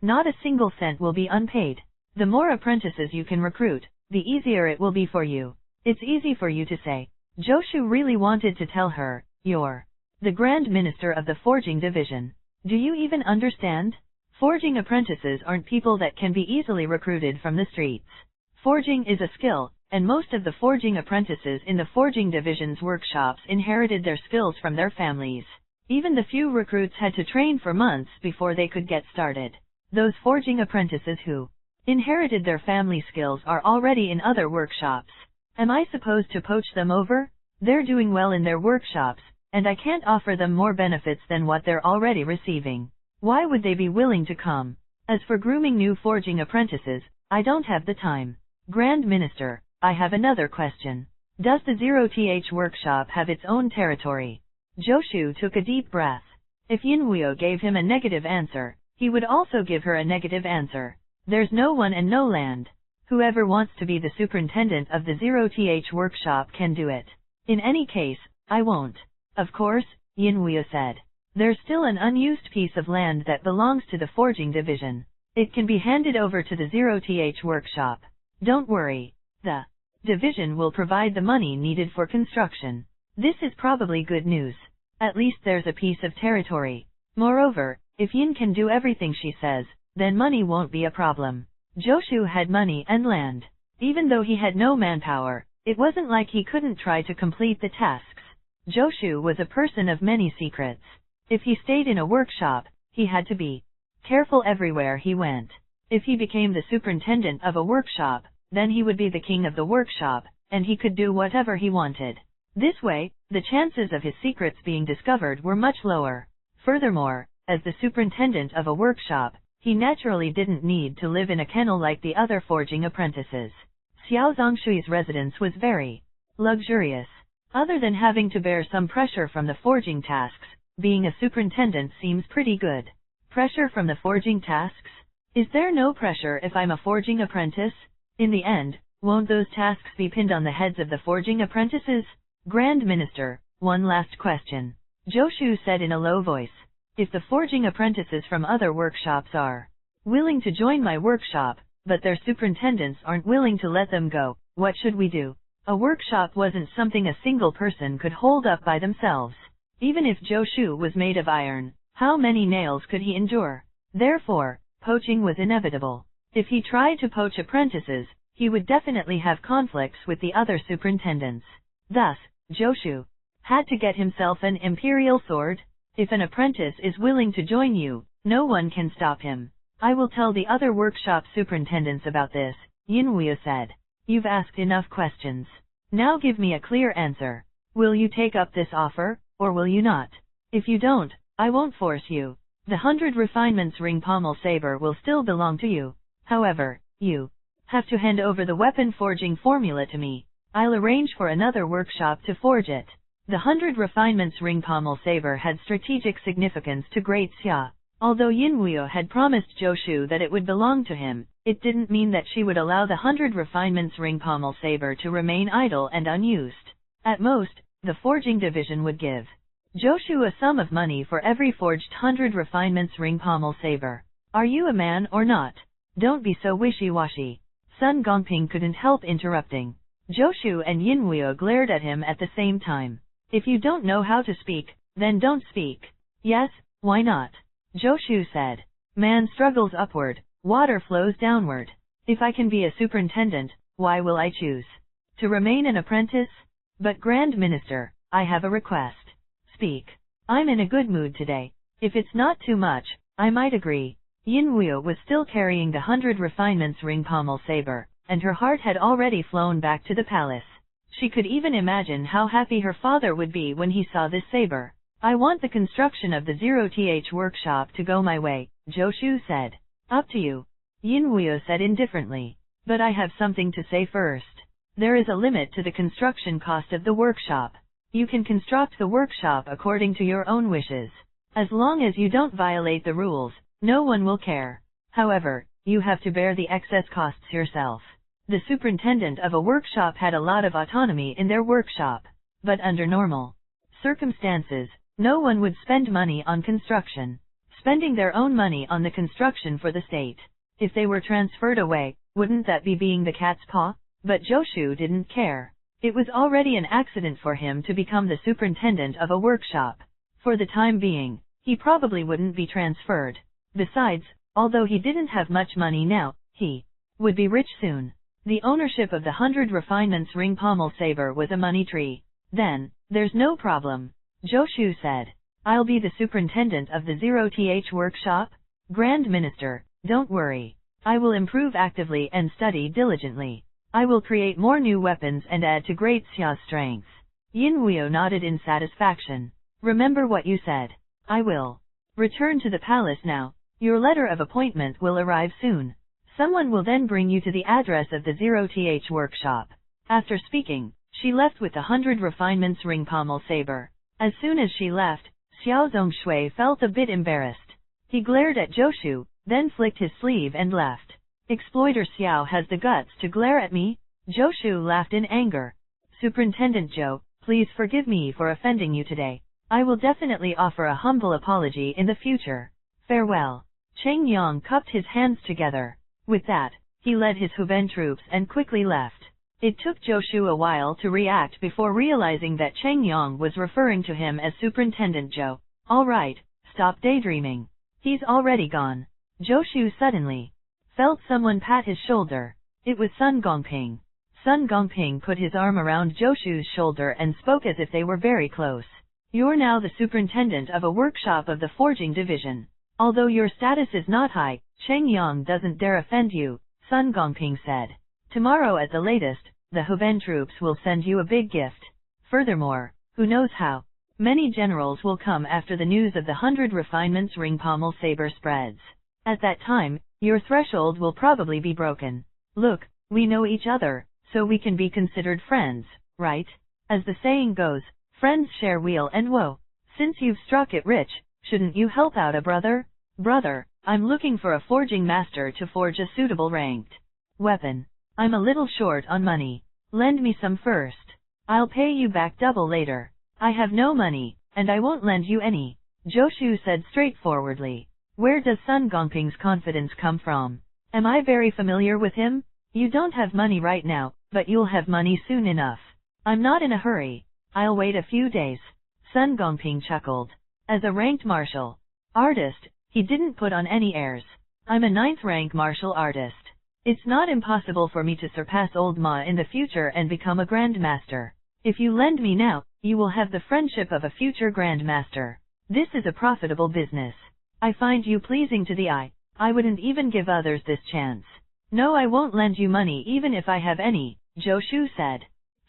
Not a single cent will be unpaid. The more apprentices you can recruit, the easier it will be for you. It's easy for you to say. Joshu really wanted to tell her, you're the Grand Minister of the forging division. Do you even understand? Forging apprentices aren't people that can be easily recruited from the streets. Forging is a skill, and most of the forging apprentices in the forging division's workshops inherited their skills from their families. Even the few recruits had to train for months before they could get started. Those forging apprentices who inherited their family skills are already in other workshops. Am I supposed to poach them over? They're doing well in their workshops, and I can't offer them more benefits than what they're already receiving. Why would they be willing to come? As for grooming new forging apprentices, I don't have the time. Grand Minister, I have another question. Does the zeroth workshop have its own territory? Joshu took a deep breath. If Yin Wuyo gave him a negative answer, he would also give her a negative answer. There's no one and no land. Whoever wants to be the superintendent of the zeroth workshop can do it. In any case, I won't. Of course, Yin Wuyo said. There's still an unused piece of land that belongs to the forging division. It can be handed over to the zeroth workshop. Don't worry. The division will provide the money needed for construction. This is probably good news. At least there's a piece of territory. Moreover, if Yin can do everything she says, then money won't be a problem. Joshu had money and land. Even though he had no manpower, it wasn't like he couldn't try to complete the tasks. Joshu was a person of many secrets. If he stayed in a workshop, he had to be careful everywhere he went. If he became the superintendent of a workshop, then he would be the king of the workshop, and he could do whatever he wanted. This way, the chances of his secrets being discovered were much lower. Furthermore, as the superintendent of a workshop, he naturally didn't need to live in a kennel like the other forging apprentices. Xiao Zongshui's residence was very luxurious. Other than having to bear some pressure from the forging tasks, being a superintendent seems pretty good. Pressure from the forging tasks? Is there no pressure if I'm a forging apprentice? In the end, won't those tasks be pinned on the heads of the forging apprentices? Grand Minister, one last question. Joshu said in a low voice. If the forging apprentices from other workshops are willing to join my workshop, but their superintendents aren't willing to let them go, what should we do? A workshop wasn't something a single person could hold up by themselves. Even if Joshu was made of iron, how many nails could he endure? Therefore, poaching was inevitable. If he tried to poach apprentices, he would definitely have conflicts with the other superintendents. Thus, Joshu had to get himself an imperial sword. If an apprentice is willing to join you, no one can stop him. I will tell the other workshop superintendents about this, Yin Wuyo said. You've asked enough questions. Now give me a clear answer. Will you take up this offer, or will you not? If you don't, I won't force you. The 100 refinements ring pommel saber will still belong to you. However, you have to hand over the weapon forging formula to me. I'll arrange for another workshop to forge it. The 100 refinements ring pommel saber had strategic significance to Great Xia. Although Yin Wuyo had promised Joshu that it would belong to him, it didn't mean that she would allow the 100 refinements ring pommel saber to remain idle and unused. At most, the forging division would give Joshu a sum of money for every forged 100 refinements ring pommel saber. Are you a man or not? Don't be so wishy-washy. Sun Gongping couldn't help interrupting. Joshu and Yin Wuyo glared at him at the same time. If you don't know how to speak, then don't speak. Yes, why not? Joshu said. Man struggles upward, water flows downward. If I can be a superintendent, why will I choose to remain an apprentice? But Grand Minister, I have a request. Speak. I'm in a good mood today. If it's not too much, I might agree. Yin Wuyo was still carrying the 100 refinements ring pommel saber, and her heart had already flown back to the palace. She could even imagine how happy her father would be when he saw this saber. I want the construction of the zeroth workshop to go my way, Joshu said. Up to you, Yinwuyo said indifferently. But I have something to say first. There is a limit to the construction cost of the workshop. You can construct the workshop according to your own wishes. As long as you don't violate the rules, no one will care. However, you have to bear the excess costs yourself. The superintendent of a workshop had a lot of autonomy in their workshop. But under normal circumstances, no one would spend money on construction. Spending their own money on the construction for the state. If they were transferred away, wouldn't that be being the cat's paw? But Joshu didn't care. It was already an accident for him to become the superintendent of a workshop. For the time being, he probably wouldn't be transferred. Besides, although he didn't have much money now, he would be rich soon. The ownership of the 100 refinements ring pommel saber was a money tree. Then, there's no problem, Joshu said. I'll be the superintendent of the zeroth workshop? Grand Minister, don't worry. I will improve actively and study diligently. I will create more new weapons and add to Great Xia's strength. Yinwuyo nodded in satisfaction. Remember what you said. I will. Return to the palace now. Your letter of appointment will arrive soon. Someone will then bring you to the address of the zeroth workshop. After speaking, she left with the 100 refinements ring pommel saber. As soon as she left, Xiao Zongshui felt a bit embarrassed. He glared at Joshu, then flicked his sleeve and left. Exploiter Xiao has the guts to glare at me? Joshu laughed in anger. Superintendent Zhou, please forgive me for offending you today. I will definitely offer a humble apology in the future. Farewell. Cheng Yang cupped his hands together. With that, he led his Huben troops and quickly left. It took Joshu a while to react before realizing that Cheng Yang was referring to him as Superintendent Zhou. All right, stop daydreaming. He's already gone. Joshu suddenly felt someone pat his shoulder. It was Sun Gongping. Sun Gongping put his arm around Joshu's shoulder and spoke as if they were very close. You're now the superintendent of a workshop of the forging division. Although your status is not high, Cheng Yang doesn't dare offend you, Sun Gongping said. Tomorrow at the latest, the Huben troops will send you a big gift. Furthermore, who knows how many generals will come after the news of the 100 refinements ring pommel saber spreads. At that time, your threshold will probably be broken. Look, we know each other, so we can be considered friends, right? As the saying goes, friends share weal and woe. Since you've struck it rich, shouldn't you help out a brother? Brother, I'm looking for a forging master to forge a suitable ranked weapon. I'm a little short on money. Lend me some first. I'll pay you back double later. I have no money, and I won't lend you any, Joshu said straightforwardly. Where does Sun Gongping's confidence come from? Am I very familiar with him? You don't have money right now, but you'll have money soon enough. I'm not in a hurry. I'll wait a few days. Sun Gongping chuckled. As a ranked martial artist, he didn't put on any airs. I'm a 9th rank martial artist. It's not impossible for me to surpass Old Ma in the future and become a grandmaster. If you lend me now, you will have the friendship of a future grandmaster. This is a profitable business. I find you pleasing to the eye. I wouldn't even give others this chance. No, I won't lend you money even if I have any, Joshu said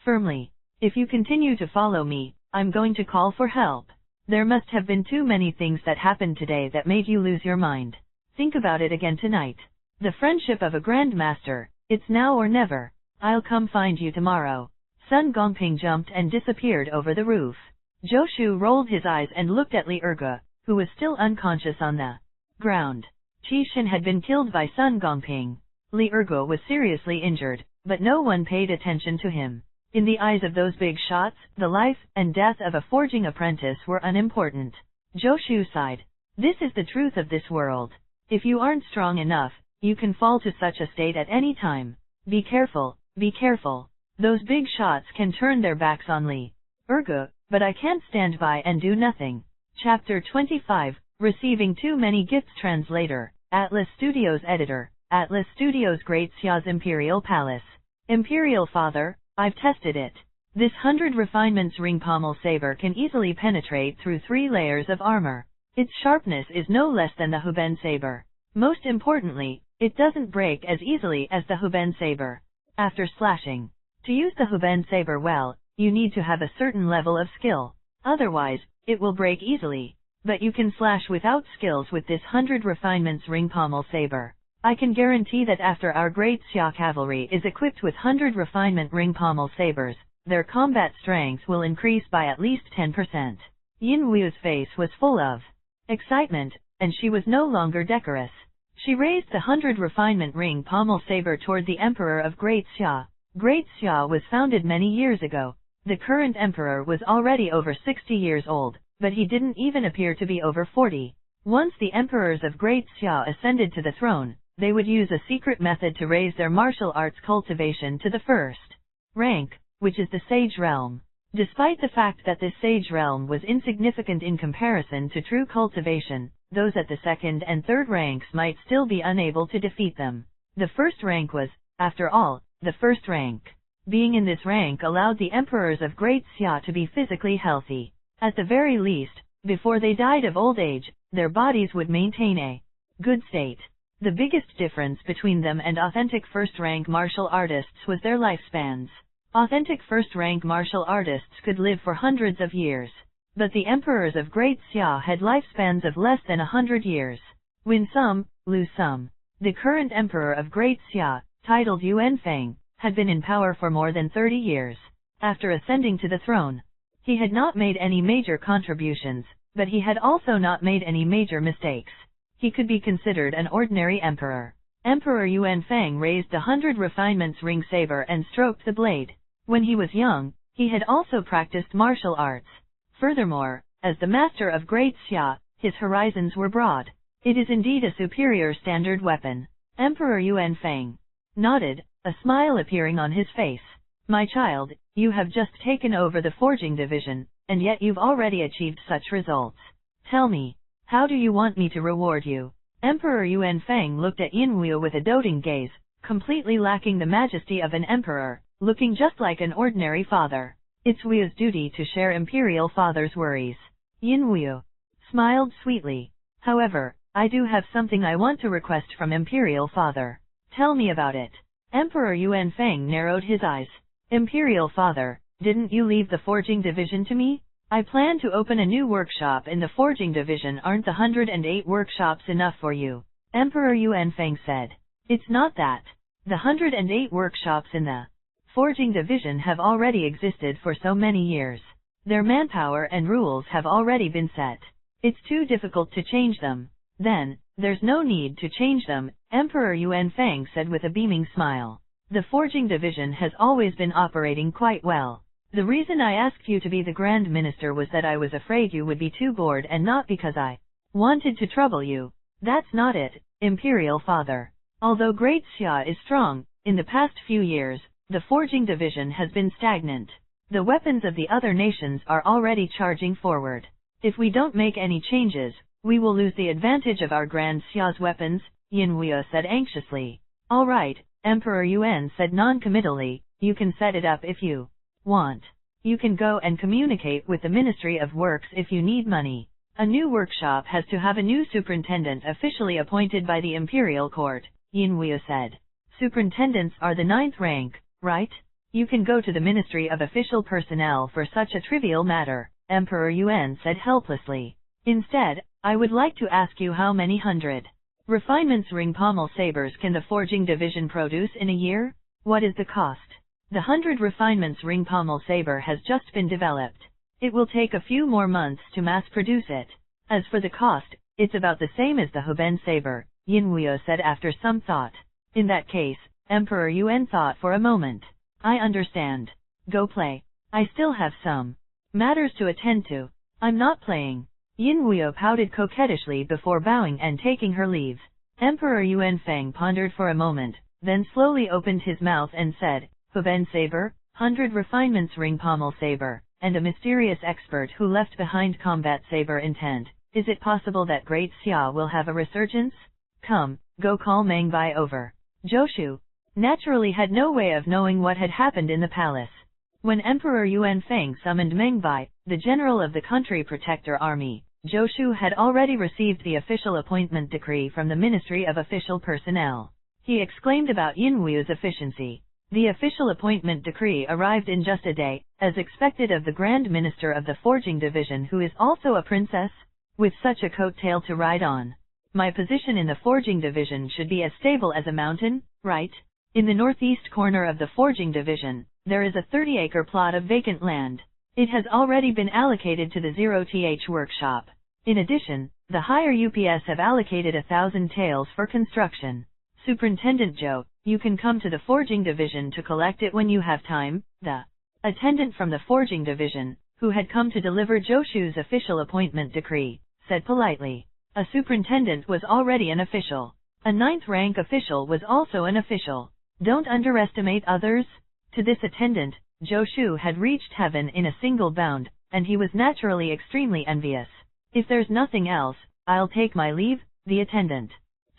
firmly. If you continue to follow me, I'm going to call for help. There must have been too many things that happened today that made you lose your mind. Think about it again tonight. The friendship of a grandmaster, it's now or never. I'll come find you tomorrow. Sun Gongping jumped and disappeared over the roof. Joshu rolled his eyes and looked at Li Erge, who was still unconscious on the ground. Qi Xin had been killed by Sun Gongping. Li Erge was seriously injured, but no one paid attention to him. In the eyes of those big shots, the life and death of a forging apprentice were unimportant. Joshu sighed. This is the truth of this world. If you aren't strong enough, you can fall to such a state at any time. Be careful, be careful. Those big shots can turn their backs on Li Erge, but I can't stand by and do nothing. Chapter 25, Receiving Too Many Gifts. Translator, Atlas Studios Editor, Atlas Studios. Great Xia's Imperial Palace. Imperial Father, I've tested it. This 100 refinements ring pommel saber can easily penetrate through 3 layers of armor. Its sharpness is no less than the Huben saber. Most importantly, it doesn't break as easily as the Huben saber. after slashing. To use the Huben saber well, you need to have a certain level of skill. Otherwise, it will break easily. But you can slash without skills with this 100 refinements ring pommel saber. I can guarantee that after our great Xia cavalry is equipped with 100 refinement ring pommel sabers, their combat strength will increase by at least 10%. Yin Wu's face was full of excitement, and she was no longer decorous. She raised the 100 refinement ring pommel saber toward the Emperor of Great Xia. Great Xia was founded many years ago. The current emperor was already over 60 years old, but he didn't even appear to be over 40. Once the emperors of Great Xia ascended to the throne, they would use a secret method to raise their martial arts cultivation to the first rank, which is the Sage Realm. Despite the fact that this Sage Realm was insignificant in comparison to true cultivation, those at the second and third ranks might still be unable to defeat them. The first rank was, after all, the first rank. Being in this rank allowed the emperors of Great Xia to be physically healthy. At the very least, before they died of old age, their bodies would maintain a good state. The biggest difference between them and authentic first-rank martial artists was their lifespans. Authentic first-rank martial artists could live for hundreds of years. But the emperors of Great Xia had lifespans of less than 100 years. Win some, lose some. The current emperor of Great Xia, titled Yuan Feng, had been in power for more than 30 years. After ascending to the throne, he had not made any major contributions, but he had also not made any major mistakes. He could be considered an ordinary emperor. Emperor Yuan Feng raised the 100 refinements ring saber and stroked the blade. When he was young, he had also practiced martial arts. Furthermore, as the master of Great Xia, his horizons were broad. It is indeed a superior standard weapon. Emperor Yuan Feng nodded, a smile appearing on his face. My child, you have just taken over the forging division, and yet you've already achieved such results. Tell me, how do you want me to reward you? Emperor Yuan Feng looked at Yin Wu with a doting gaze, completely lacking the majesty of an emperor, looking just like an ordinary father. It's Wu's duty to share imperial father's worries. Yin Wu smiled sweetly. However, I do have something I want to request from imperial father. Tell me about it. Emperor Yuan Feng narrowed his eyes. Imperial father, didn't you leave the forging division to me? I plan to open a new workshop in the forging division. Aren't the 108 workshops enough for you? Emperor Yuan Feng said. It's not that. The 108 workshops in the forging division have already existed for so many years. Their manpower and rules have already been set. It's too difficult to change them. Then, there's no need to change them, Emperor Yuan Feng said with a beaming smile. The forging division has always been operating quite well. The reason I asked you to be the Grand Minister was that I was afraid you would be too bored and not because I wanted to trouble you. That's not it, Imperial Father. Although Great Xia is strong, in the past few years, the forging division has been stagnant. The weapons of the other nations are already charging forward. If we don't make any changes, we will lose the advantage of our Grand Xia's weapons, Yin Wu said anxiously. All right, Emperor Yuan said non-committally, you can set it up if you want. You can go and communicate with the Ministry of Works if you need money. A new workshop has to have a new superintendent officially appointed by the Imperial Court, Yin Wu said. Superintendents are the 9th rank, right? You can go to the Ministry of Official Personnel for such a trivial matter, Emperor Yuan said helplessly. Instead, I would like to ask you how many 100 refinements ring pommel sabers can the forging division produce in a year? What is the cost? The 100 refinements ring pommel saber has just been developed. It will take a few more months to mass produce it. As for the cost, it's about the same as the Huben saber, Yin Wu said after some thought. In that case, Emperor Yuan thought for a moment. I understand. Go play. I still have some matters to attend to. I'm not playing. Yin Wu pouted coquettishly before bowing and taking her leave. Emperor Yuan Feng pondered for a moment, then slowly opened his mouth and said, Huben saber, 100 refinements ring pommel saber, and a mysterious expert who left behind combat saber intent. Is it possible that Great Xia will have a resurgence? Come, go call Mangbai over. Joshu naturally had no way of knowing what had happened in the palace. When Emperor Yuan Feng summoned Mangbai, the general of the country protector army, Joshu had already received the official appointment decree from the Ministry of Official Personnel. He exclaimed about Yin Wu's efficiency. The official appointment decree arrived in just a day, as expected of the Grand Minister of the Forging Division, who is also a princess, with such a coattail to ride on. My position in the Forging Division should be as stable as a mountain, right? In the northeast corner of the Forging Division, there is a 30-acre plot of vacant land. It has already been allocated to the zeroth workshop. In addition, the higher UPS have allocated 1,000 taels for construction. Superintendent Joe, you can come to the Forging Division to collect it when you have time. The attendant from the Forging Division, who had come to deliver Joshu's official appointment decree, said politely. A superintendent was already an official. A 9th rank official was also an official. Don't underestimate others. To this attendant, Joshu had reached heaven in a single bound, and he was naturally extremely envious. If there's nothing else, I'll take my leave, the attendant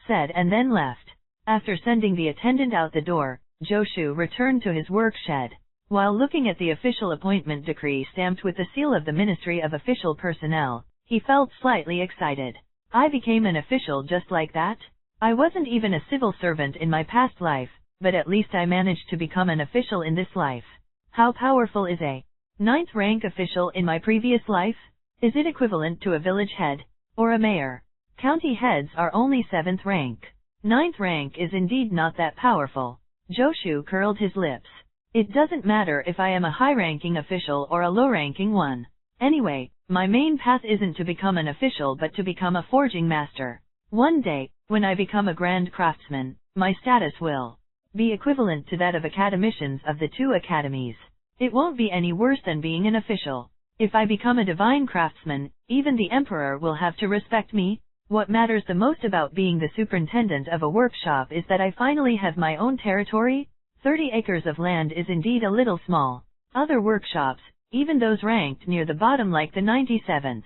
said, and then left. After sending the attendant out the door, Joshu returned to his work shed. While looking at the official appointment decree stamped with the seal of the Ministry of Official Personnel, he felt slightly excited. I became an official just like that? I wasn't even a civil servant in my past life, but at least I managed to become an official in this life. How powerful is a 9th rank official in my previous life? Is it equivalent to a village head? Or a mayor? County heads are only 7th rank. 9th rank is indeed not that powerful. Joshu curled his lips. It doesn't matter if I am a high-ranking official or a low-ranking one. Anyway, my main path isn't to become an official but to become a forging master. One day, when I become a grand craftsman, my status will be equivalent to that of academicians of the 2 academies. It won't be any worse than being an official. If I become a divine craftsman, even the emperor will have to respect me. What matters the most about being the superintendent of a workshop is that I finally have my own territory. 30 acres of land is indeed a little small. Other workshops, even those ranked near the bottom like the 97th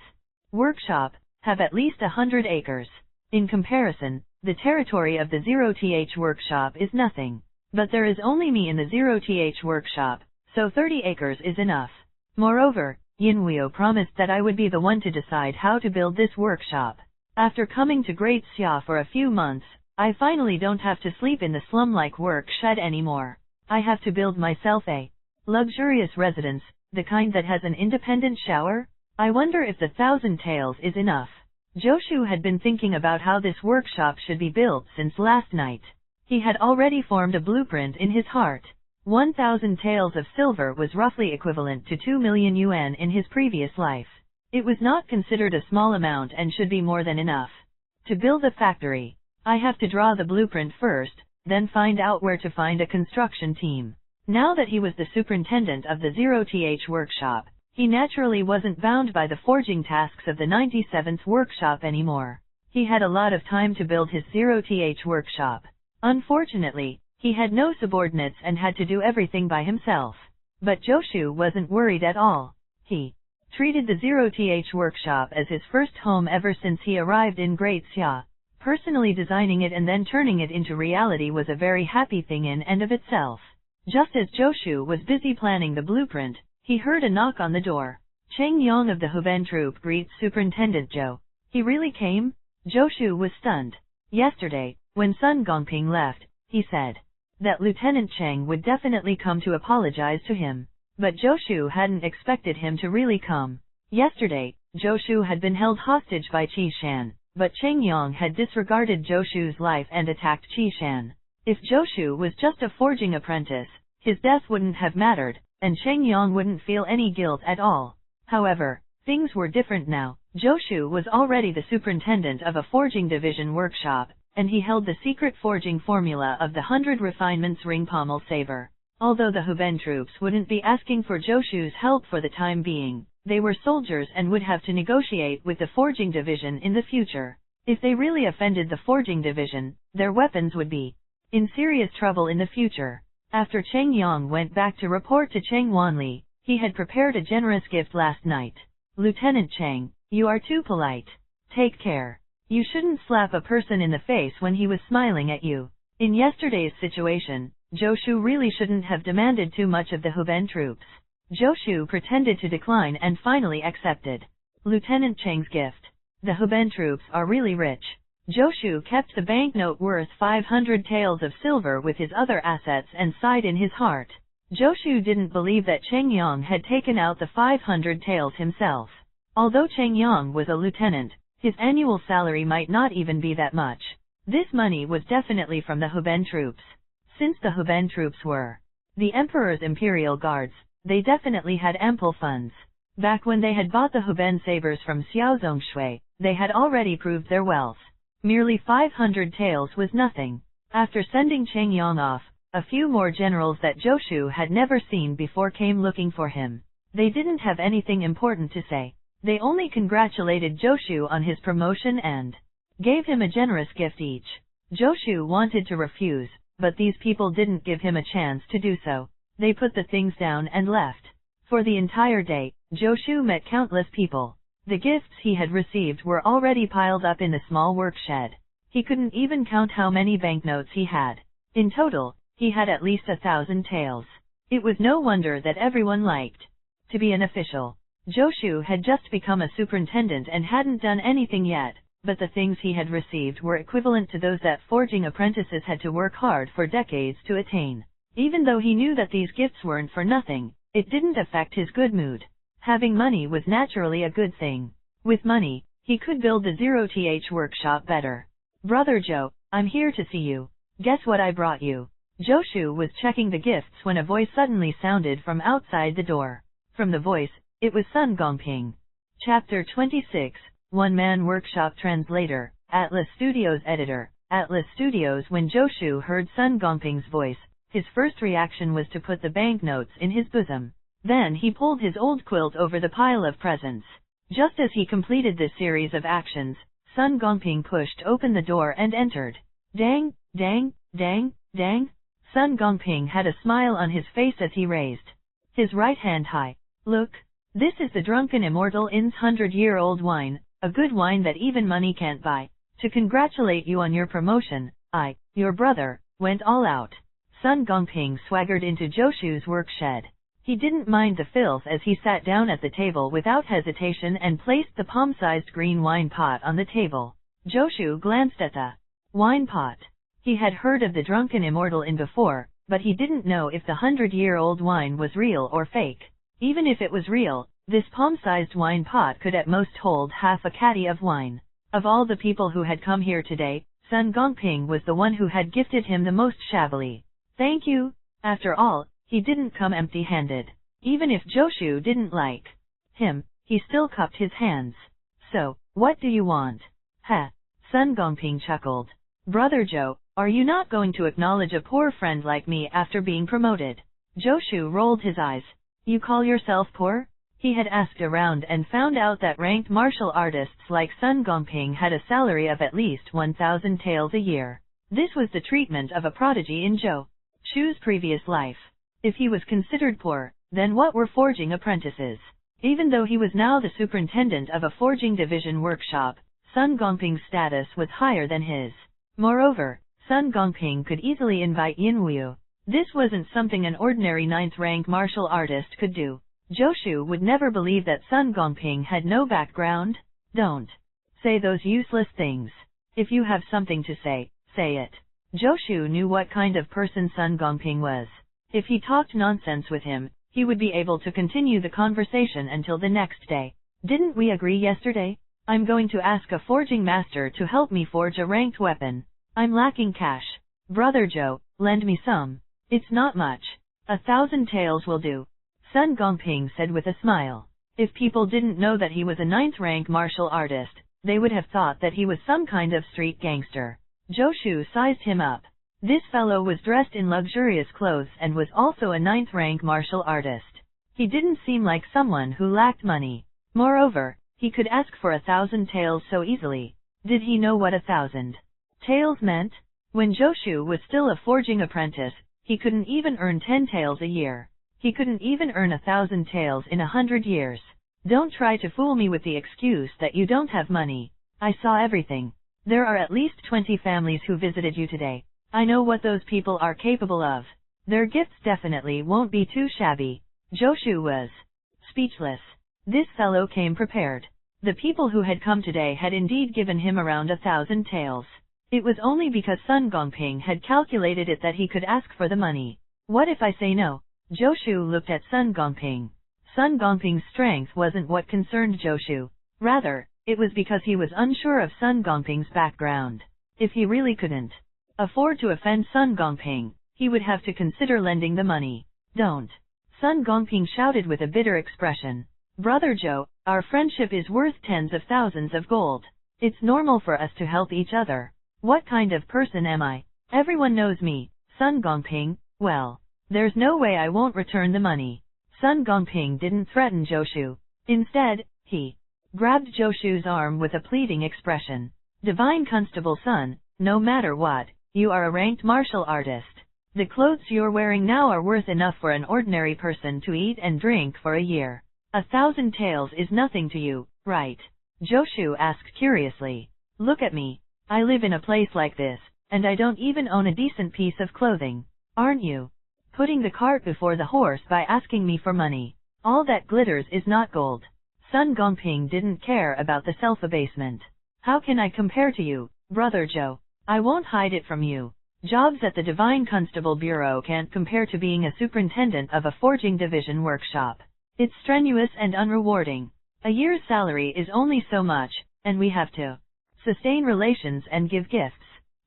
workshop, have at least 100 acres. In comparison, the territory of the zeroth workshop is nothing. But there is only me in the zeroth workshop, so 30 acres is enough. Moreover, Yinhuo promised that I would be the one to decide how to build this workshop. After coming to Great Xia for a few months, I finally don't have to sleep in the slum-like work shed anymore. I have to build myself a luxurious residence, the kind that has an independent shower. I wonder if the 1,000 taels is enough. Joshu had been thinking about how this workshop should be built since last night. He had already formed a blueprint in his heart. 1,000 taels of silver was roughly equivalent to 2 million yuan in his previous life. It was not considered a small amount and should be more than enough. To build a factory, I have to draw the blueprint first, then find out where to find a construction team. Now that he was the superintendent of the zeroth workshop, he naturally wasn't bound by the forging tasks of the 97th workshop anymore. He had a lot of time to build his zeroth workshop. Unfortunately, he had no subordinates and had to do everything by himself. But Joshu wasn't worried at all. He treated the zeroth workshop as his first home ever since he arrived in Great Xia. Personally designing it and then turning it into reality was a very happy thing in and of itself. Just as Joshu was busy planning the blueprint, he heard a knock on the door. Cheng Yong of the Huben troop greets Superintendent Zhou. He really came? Joshu was stunned. Yesterday, when Sun Gongping left, he said that Lieutenant Cheng would definitely come to apologize to him. But Joshu hadn't expected him to really come. Yesterday, Joshu had been held hostage by Qi Shan, but Cheng Yong had disregarded Joshu's life and attacked Qi Shan. If Joshu was just a forging apprentice, his death wouldn't have mattered, and Cheng Yong wouldn't feel any guilt at all. However, things were different now. Joshu was already the superintendent of a forging division workshop, and he held the secret forging formula of the 100 refinements ring pommel saber. Although the Huben troops wouldn't be asking for Joshu's help for the time being, they were soldiers and would have to negotiate with the forging division in the future. If they really offended the forging division, their weapons would be in serious trouble in the future. After Cheng Yong went back to report to Cheng Wanli, he had prepared a generous gift last night. Lieutenant Cheng, you are too polite. Take care. You shouldn't slap a person in the face when he was smiling at you. In yesterday's situation, Joshu really shouldn't have demanded too much of the Huben troops. Joshu pretended to decline and finally accepted Lieutenant Cheng's gift. The Huben troops are really rich. Joshu kept the banknote worth 500 taels of silver with his other assets and sighed in his heart. Joshu didn't believe that Cheng Yang had taken out the 500 taels himself. Although Cheng Yang was a lieutenant, his annual salary might not even be that much. This money was definitely from the Huben troops. Since the Huben troops were the Emperor's imperial guards, they definitely had ample funds. Back when they had bought the Huben sabers from Xiao Zongshui, they had already proved their wealth. Merely 500 taels was nothing. After sending Cheng Yang off, a few more generals that Joshu had never seen before came looking for him. They didn't have anything important to say. They only congratulated Joshu on his promotion and gave him a generous gift each. Joshu wanted to refuse, but these people didn't give him a chance to do so. They put the things down and left. For the entire day, Joshu met countless people. The gifts he had received were already piled up in the small work shed. He couldn't even count how many banknotes he had. In total, he had at least 1,000 taels. It was no wonder that everyone liked to be an official. Joshu had just become a superintendent and hadn't done anything yet, but the things he had received were equivalent to those that forging apprentices had to work hard for decades to attain. Even though he knew that these gifts weren't for nothing, it didn't affect his good mood. Having money was naturally a good thing. With money, he could build the zeroth workshop better. Brother Joe, I'm here to see you. Guess what I brought you? Joshu was checking the gifts when a voice suddenly sounded from outside the door. From the voice, it was Sun Gongping. Chapter 26, One-Man Workshop Translator, Atlas Studios Editor, Atlas Studios. When Joshu heard Sun Gongping's voice, his first reaction was to put the banknotes in his bosom. Then he pulled his old quilt over the pile of presents. Just as he completed this series of actions, Sun Gongping pushed open the door and entered. Dang, dang, dang, dang. Sun Gongping had a smile on his face as he raised his right hand high. Look, this is the Drunken Immortal Inn's 100-year-old wine, a good wine that even money can't buy. To congratulate you on your promotion, I, your brother, went all out. Sun Gongping swaggered into Joshu's work shed. He didn't mind the filth as he sat down at the table without hesitation and placed the palm-sized green wine pot on the table. Joshu glanced at the wine pot. He had heard of the Drunken Immortal Inn before, but he didn't know if the 100-year-old wine was real or fake. Even if it was real, this palm-sized wine pot could at most hold half a caddy of wine. Of all the people who had come here today, Sun Gongping was the one who had gifted him the most shabbily. Thank you. After all, he didn't come empty-handed. Even if Joshu didn't like him, he still cupped his hands. So, what do you want? Ha! Sun Gongping chuckled. Brother Joe, are you not going to acknowledge a poor friend like me after being promoted? Joshu rolled his eyes. You call yourself poor? He had asked around and found out that ranked martial artists like Sun Gongping had a salary of at least 1,000 taels a year. This was the treatment of a prodigy in Joshu's previous life. If he was considered poor, then what were forging apprentices? Even though he was now the superintendent of a forging division workshop, Sun Gongping's status was higher than his. Moreover, Sun Gongping could easily invite Yinwu. This wasn't something an ordinary 9th-rank martial artist could do. Joshu would never believe that Sun Gongping had no background. Don't say those useless things. If you have something to say, say it. Joshu knew what kind of person Sun Gongping was. If he talked nonsense with him, he would be able to continue the conversation until the next day. Didn't we agree yesterday? I'm going to ask a forging master to help me forge a ranked weapon. I'm lacking cash. Brother Joe, lend me some. It's not much. 1,000 taels will do. Sun Gongping said with a smile. If people didn't know that he was a 9th-rank martial artist, they would have thought that he was some kind of street gangster. Joshu sized him up. This fellow was dressed in luxurious clothes and was also a 9th-rank martial artist. He didn't seem like someone who lacked money. Moreover, he could ask for 1,000 taels so easily. Did he know what 1,000 taels meant? When Joshu was still a forging apprentice, he couldn't even earn 10 taels a year. He couldn't even earn 1,000 taels in 100 years. Don't try to fool me with the excuse that you don't have money. I saw everything. There are at least 20 families who visited you today. I know what those people are capable of. Their gifts definitely won't be too shabby. Joshu was speechless. This fellow came prepared. The people who had come today had indeed given him around 1,000 taels. It was only because Sun Gongping had calculated it that he could ask for the money. What if I say no? Zhou looked at Sun Gongping. Sun Gongping's strength wasn't what concerned Zhou. Rather, it was because he was unsure of Sun Gongping's background. If he really couldn't afford to offend Sun Gongping, he would have to consider lending the money. Don't! Sun Gongping shouted with a bitter expression. Brother Zhou, our friendship is worth tens of thousands of gold. It's normal for us to help each other. What kind of person am I? Everyone knows me, Sun Gongping. Well, there's no way I won't return the money. Sun Gongping didn't threaten Zhou. Instead, he grabbed Zhou's arm with a pleading expression. Divine Constable Sun, no matter what, you are a ranked martial artist. The clothes you're wearing now are worth enough for an ordinary person to eat and drink for a year. 1,000 taels is nothing to you, right? Zhou asked curiously. Look at me. I live in a place like this, and I don't even own a decent piece of clothing. Aren't you putting the cart before the horse by asking me for money? All that glitters is not gold. Sun Gongping didn't care about the self-abasement. How can I compare to you, Brother Zhou? I won't hide it from you. Jobs at the Divine Constable Bureau can't compare to being a superintendent of a forging division workshop. It's strenuous and unrewarding. A year's salary is only so much, and we have to sustain relations and give gifts.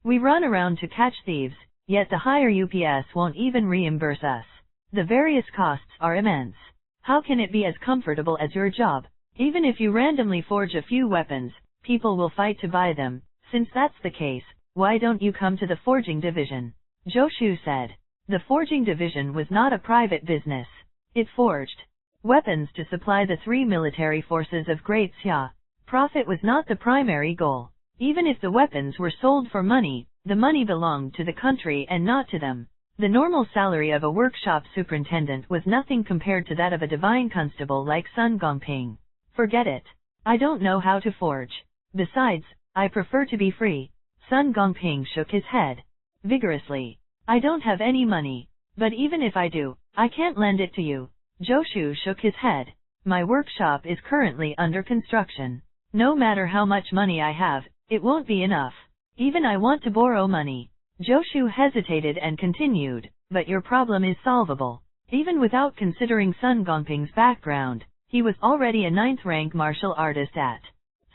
We run around to catch thieves, yet the higher UPS won't even reimburse us. The various costs are immense. How can it be as comfortable as your job? Even if you randomly forge a few weapons, people will fight to buy them. Since that's the case, why don't you come to the forging division? Zhou said. The forging division was not a private business. It forged weapons to supply the 3 military forces of Great Xia. Profit was not the primary goal. Even if the weapons were sold for money, the money belonged to the country and not to them. The normal salary of a workshop superintendent was nothing compared to that of a divine constable like Sun Gongping. Forget it. I don't know how to forge. Besides, I prefer to be free. Sun Gongping shook his head vigorously. I don't have any money. But even if I do, I can't lend it to you. Zhou shook his head. My workshop is currently under construction. No matter how much money I have, it won't be enough. Even I want to borrow money. Zhou hesitated and continued, but your problem is solvable. Even without considering Sun Gongping's background, he was already a 9th-rank martial artist at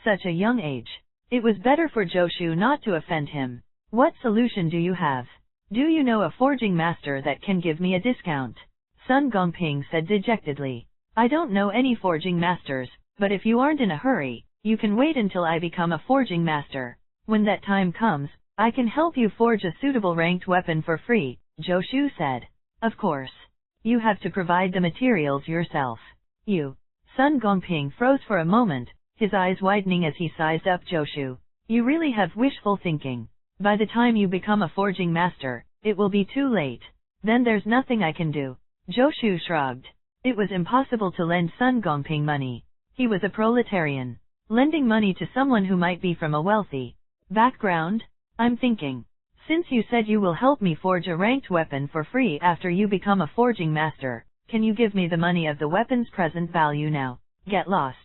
such a young age. It was better for Zhou not to offend him. What solution do you have? Do you know a forging master that can give me a discount? Sun Gongping said dejectedly. I don't know any forging masters, but if you aren't in a hurry, you can wait until I become a forging master. When that time comes, I can help you forge a suitable ranked weapon for free, Zhou said. Of course. You have to provide the materials yourself. You. Sun Gongping froze for a moment, his eyes widening as he sized up Zhou. You really have wishful thinking. By the time you become a forging master, it will be too late. Then there's nothing I can do. Zhou shrugged. It was impossible to lend Sun Gongping money. He was a proletarian. Lending money to someone who might be from a wealthy background? I'm thinking. Since you said you will help me forge a ranked weapon for free after you become a forging master, can you give me the money of the weapon's present value now? Get lost.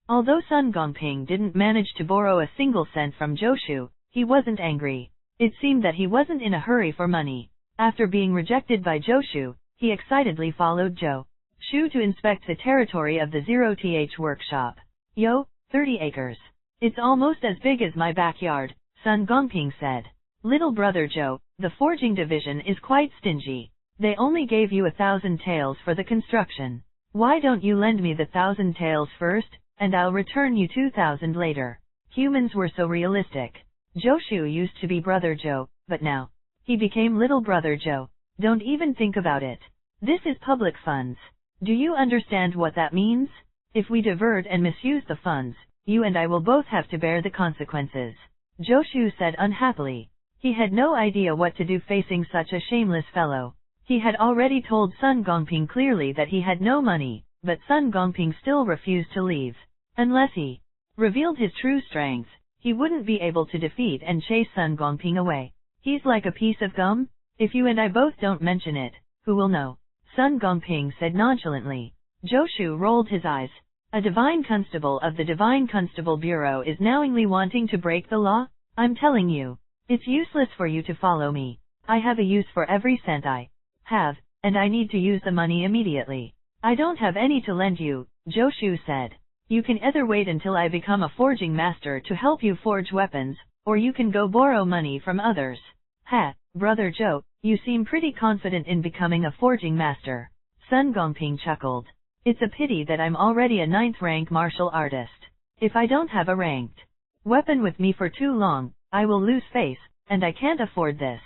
Although Sun Gongping didn't manage to borrow a single cent from Zhou, he wasn't angry. It seemed that he wasn't in a hurry for money. After being rejected by Zhou, he excitedly followed Zhou to inspect the territory of the zeroth workshop. Yo, 30 acres. It's almost as big as my backyard, Sun Gongping said. Little brother Zhou, the forging division is quite stingy. They only gave you 1,000 taels for the construction. Why don't you lend me the 1,000 taels first, and I'll return you 2,000 later? Humans were so realistic. Zhou used to be brother Zhou, but now he became little brother Zhou. Don't even think about it. This is public funds. Do you understand what that means? If we divert and misuse the funds, you and I will both have to bear the consequences. Zhou said unhappily. He had no idea what to do facing such a shameless fellow. He had already told Sun Gongping clearly that he had no money, but Sun Gongping still refused to leave. Unless he revealed his true strength, he wouldn't be able to defeat and chase Sun Gongping away. He's like a piece of gum. If you and I both don't mention it, who will know? Sun Gongping said nonchalantly. Zhou rolled his eyes. A divine constable of the Divine Constable Bureau is knowingly wanting to break the law? I'm telling you, it's useless for you to follow me. I have a use for every cent I have, and I need to use the money immediately. I don't have any to lend you, Joshu said. You can either wait until I become a forging master to help you forge weapons, or you can go borrow money from others. Ha, Brother Joe, you seem pretty confident in becoming a forging master. Sun Gongping chuckled. It's a pity that I'm already a 9th rank martial artist. If I don't have a ranked weapon with me for too long, I will lose face, and I can't afford this.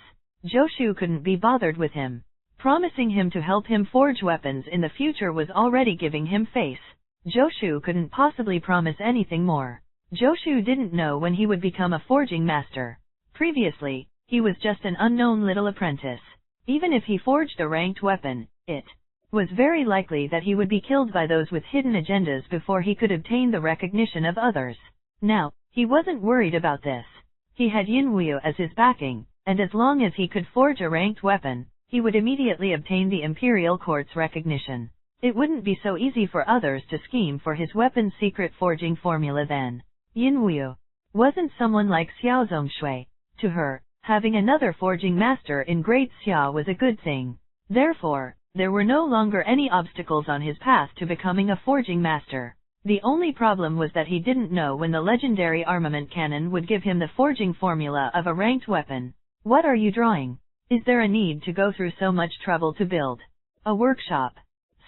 Joshu couldn't be bothered with him. Promising him to help him forge weapons in the future was already giving him face. Joshu couldn't possibly promise anything more. Joshu didn't know when he would become a forging master. Previously, he was just an unknown little apprentice. Even if he forged a ranked weapon, it was very likely that he would be killed by those with hidden agendas before he could obtain the recognition of others. Now, he wasn't worried about this. He had Yinwuyo as his backing, and as long as he could forge a ranked weapon, he would immediately obtain the Imperial Court's recognition. It wouldn't be so easy for others to scheme for his weapon's secret forging formula then. Yinwuyo wasn't someone like Xiao Zongshui. To her, having another forging master in Great Xia was a good thing. Therefore, there were no longer any obstacles on his path to becoming a forging master. The only problem was that he didn't know when the legendary Armament Canon would give him the forging formula of a ranked weapon. What are you drawing? Is there a need to go through so much trouble to build a workshop?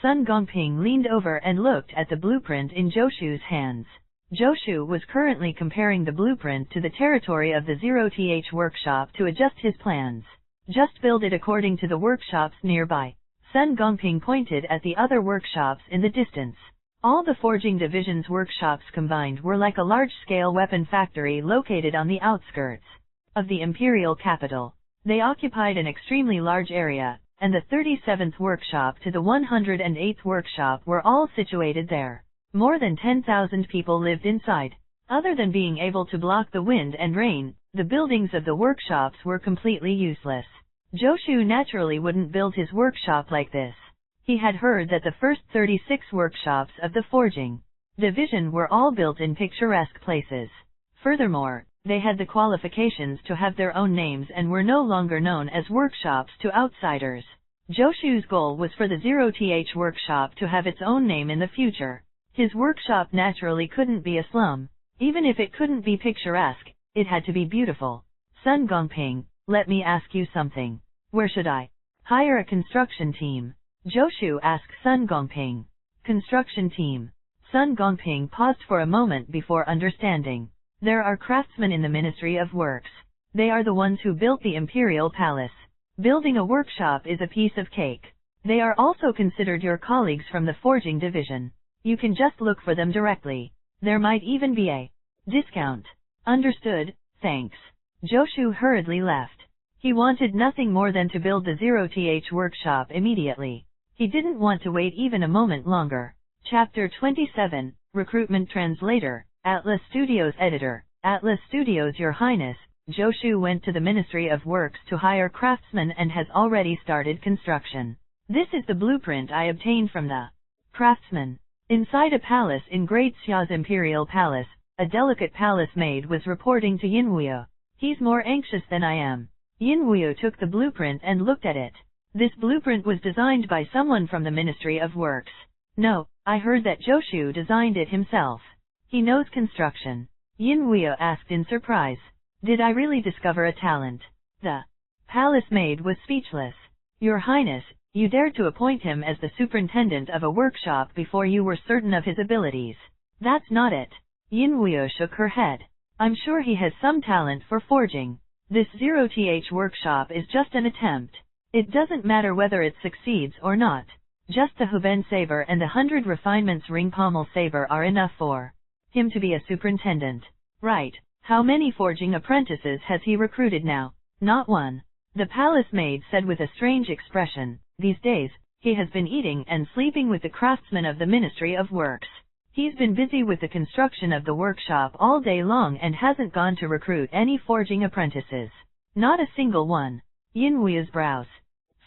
Sun Gongping leaned over and looked at the blueprint in Joshu's hands. Joshu was currently comparing the blueprint to the territory of the zeroth workshop to adjust his plans. Just build it according to the workshops nearby. Sun Gongping pointed at the other workshops in the distance. All the forging division's workshops combined were like a large-scale weapon factory located on the outskirts of the imperial capital. They occupied an extremely large area, and the 37th workshop to the 108th workshop were all situated there. More than 10,000 people lived inside. Other than being able to block the wind and rain, the buildings of the workshops were completely useless. Joshu naturally wouldn't build his workshop like this. He had heard that the first 36 workshops of the forging division were all built in picturesque places. Furthermore, they had the qualifications to have their own names and were no longer known as workshops to outsiders. Joshu's goal was for the zeroth workshop to have its own name in the future. His workshop naturally couldn't be a slum. Even if it couldn't be picturesque, it had to be beautiful. Sun Gongping, let me ask you something. Where should I hire a construction team? Joshu asked Sun Gongping. Construction team. Sun Gongping paused for a moment before understanding. There are craftsmen in the Ministry of Works. They are the ones who built the Imperial Palace. Building a workshop is a piece of cake. They are also considered your colleagues from the forging division. You can just look for them directly. There might even be a discount. Understood, thanks. Joshu hurriedly left. He wanted nothing more than to build the zeroth workshop immediately. He didn't want to wait even a moment longer. Chapter 27, Recruitment Translator, Atlas Studios Editor, Atlas Studios Your Highness, Joshu went to the Ministry of Works to hire craftsmen and has already started construction. This is the blueprint I obtained from the craftsman. Inside a palace in Great Xia's Imperial Palace, a delicate palace maid was reporting to Yinwuyo. He's more anxious than I am. Yinwuyo took the blueprint and looked at it. This blueprint was designed by someone from the Ministry of Works. No, I heard that Joshu designed it himself. He knows construction. Yinwuyo asked in surprise. Did I really discover a talent? The palace maid was speechless. Your Highness, you dared to appoint him as the superintendent of a workshop before you were certain of his abilities. That's not it. Yinwuyo shook her head. I'm sure he has some talent for forging. This zeroth workshop is just an attempt. It doesn't matter whether it succeeds or not. Just the Huben saber and the 100 refinements ring pommel saber are enough for him to be a superintendent. Right. How many forging apprentices has he recruited now? Not one. The palace maid said with a strange expression. These days, he has been eating and sleeping with the craftsmen of the Ministry of Works. He's been busy with the construction of the workshop all day long and hasn't gone to recruit any forging apprentices. Not a single one. Yinwuyo's brows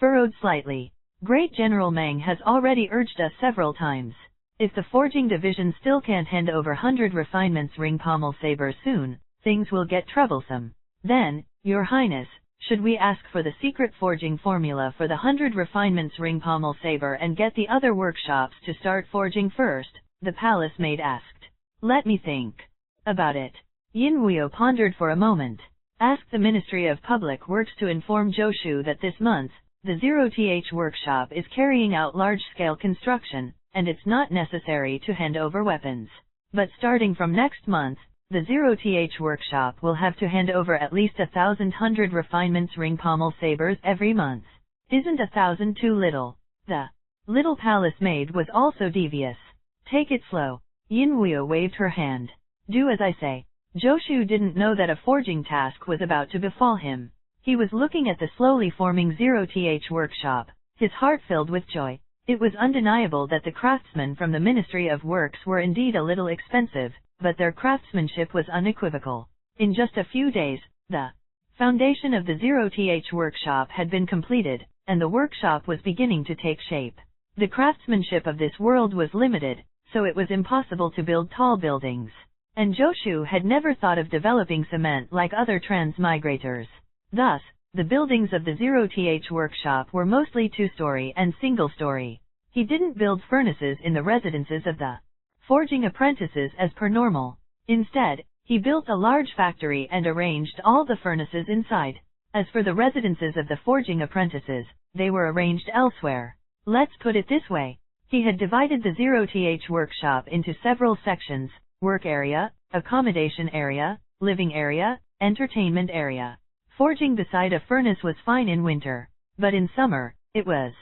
furrowed slightly. Great General Meng has already urged us several times. If the forging division still can't hand over 100 refinements ring pommel saber soon, things will get troublesome. Then, Your Highness, should we ask for the secret forging formula for the 100 refinements ring pommel saber and get the other workshops to start forging first? The palace maid asked. Let me think about it. Yin Wuyo pondered for a moment. Ask the Ministry of Public Works to inform Joshu that this month, the zeroth workshop is carrying out large-scale construction, and it's not necessary to hand over weapons. But starting from next month, the zeroth workshop will have to hand over at least 1,100 refinements ring pommel sabers every month. Isn't 1,000 too little? The little palace maid was also devious. Take it slow. Yin Wuyo waved her hand. Do as I say. Joshu didn't know that a forging task was about to befall him. He was looking at the slowly forming zeroth workshop, his heart filled with joy. It was undeniable that the craftsmen from the Ministry of Works were indeed a little expensive, but their craftsmanship was unequivocal. In just a few days, the foundation of the zeroth workshop had been completed, and the workshop was beginning to take shape. The craftsmanship of this world was limited, so it was impossible to build tall buildings. And Joshu had never thought of developing cement like other transmigrators. Thus, the buildings of the zeroth workshop were mostly two-story and single-story. He didn't build furnaces in the residences of the forging apprentices as per normal. Instead, he built a large factory and arranged all the furnaces inside. As for the residences of the forging apprentices, they were arranged elsewhere. Let's put it this way. He had divided the zeroth workshop into several sections: work area, accommodation area, living area, entertainment area. Forging beside a furnace was fine in winter, but in summer, it was